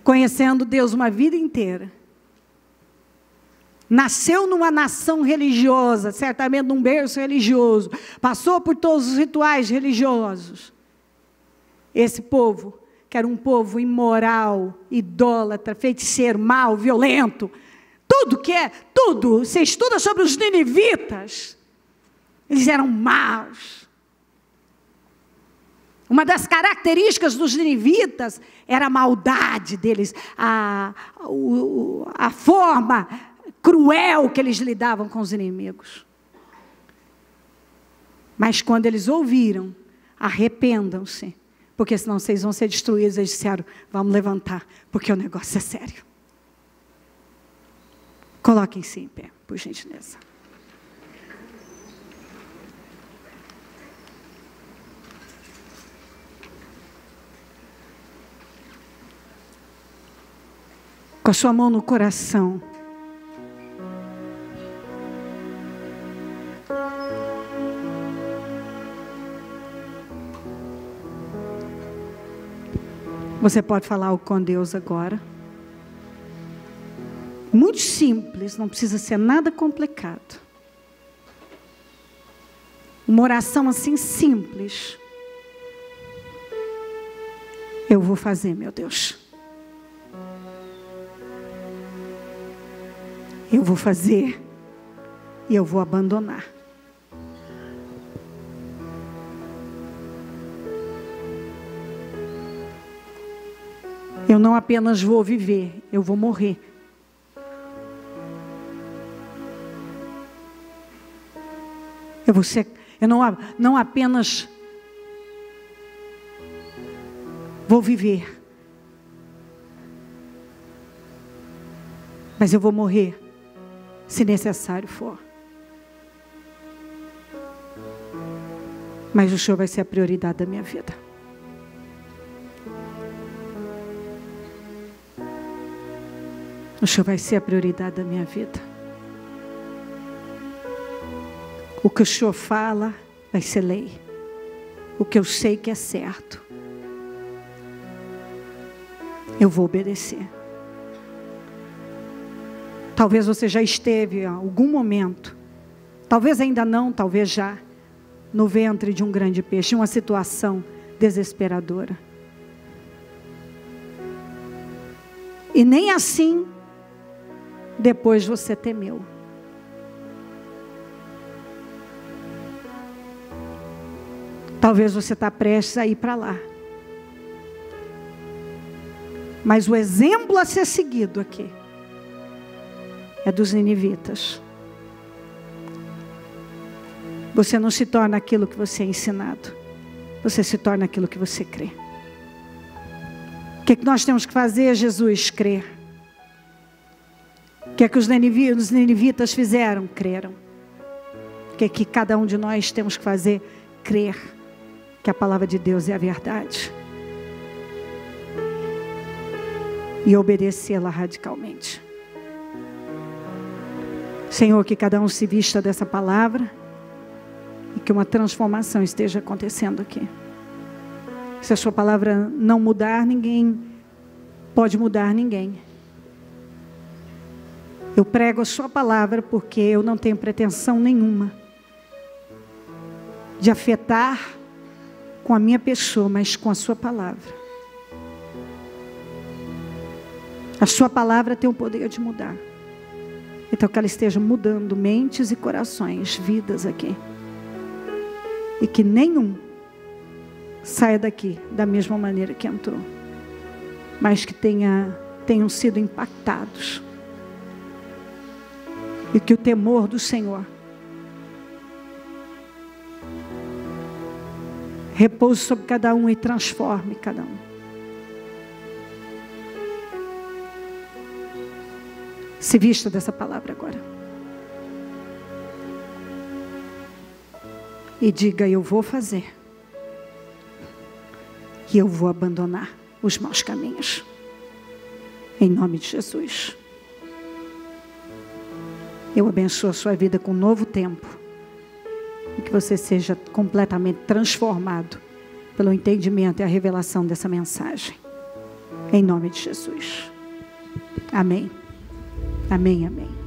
conhecendo Deus uma vida inteira, nasceu numa nação religiosa, certamente num berço religioso, passou por todos os rituais religiosos. Esse povo, que era um povo imoral, idólatra, feiticeiro, mau, violento, tudo, você estuda sobre os ninivitas, eles eram maus. Uma das características dos ninivitas era a maldade deles, a forma cruel que eles lidavam com os inimigos. Mas quando eles ouviram, arrependam-se, porque senão vocês vão ser destruídos. Eles disseram, vamos levantar, porque o negócio é sério. Coloquem-se em pé, por gentileza. Com a sua mão no coração. Você pode falar com Deus agora. Muito simples, não precisa ser nada complicado. Uma oração assim simples. Eu vou fazer, meu Deus. Eu vou fazer e eu vou abandonar. Eu não apenas vou viver, eu vou morrer. Eu não apenas vou viver, mas eu vou morrer, se necessário for. Mas o Senhor vai ser a prioridade da minha vida. O Senhor vai ser a prioridade da minha vida. O que o Senhor fala vai ser lei. O que eu sei que é certo, eu vou obedecer. Talvez você já esteve em algum momento, talvez ainda não, talvez já, no ventre de um grande peixe, uma situação desesperadora. E nem assim, depois você temeu. Talvez você está prestes a ir para lá. Mas o exemplo a ser seguido aqui é dos ninivitas. Você não se torna aquilo que você é ensinado. Você se torna aquilo que você crê. O que nós temos que fazer, Jesus? Crer. O que é que os ninivitas fizeram? Creram. que cada um de nós temos que fazer? Crer que a palavra de Deus é a verdade. E obedecê-la radicalmente. Senhor, que cada um se vista dessa palavra e que uma transformação esteja acontecendo aqui. Se a sua palavra não mudar, ninguém pode mudar ninguém. Eu prego a sua palavra porque eu não tenho pretensão nenhuma de afetar com a minha pessoa, mas com a sua palavra. A sua palavra tem o poder de mudar. Então que ela esteja mudando mentes e corações, vidas aqui. E que nenhum saia daqui da mesma maneira que entrou. Mas que tenham sido impactados. E que o temor do Senhor repouse sobre cada um e transforme cada um. Se vista dessa palavra agora. E diga: eu vou fazer. E eu vou abandonar os maus caminhos. Em nome de Jesus. Eu abençoo a sua vida com um novo tempo. E que você seja completamente transformado pelo entendimento e a revelação dessa mensagem. Em nome de Jesus. Amém. Amém, amém.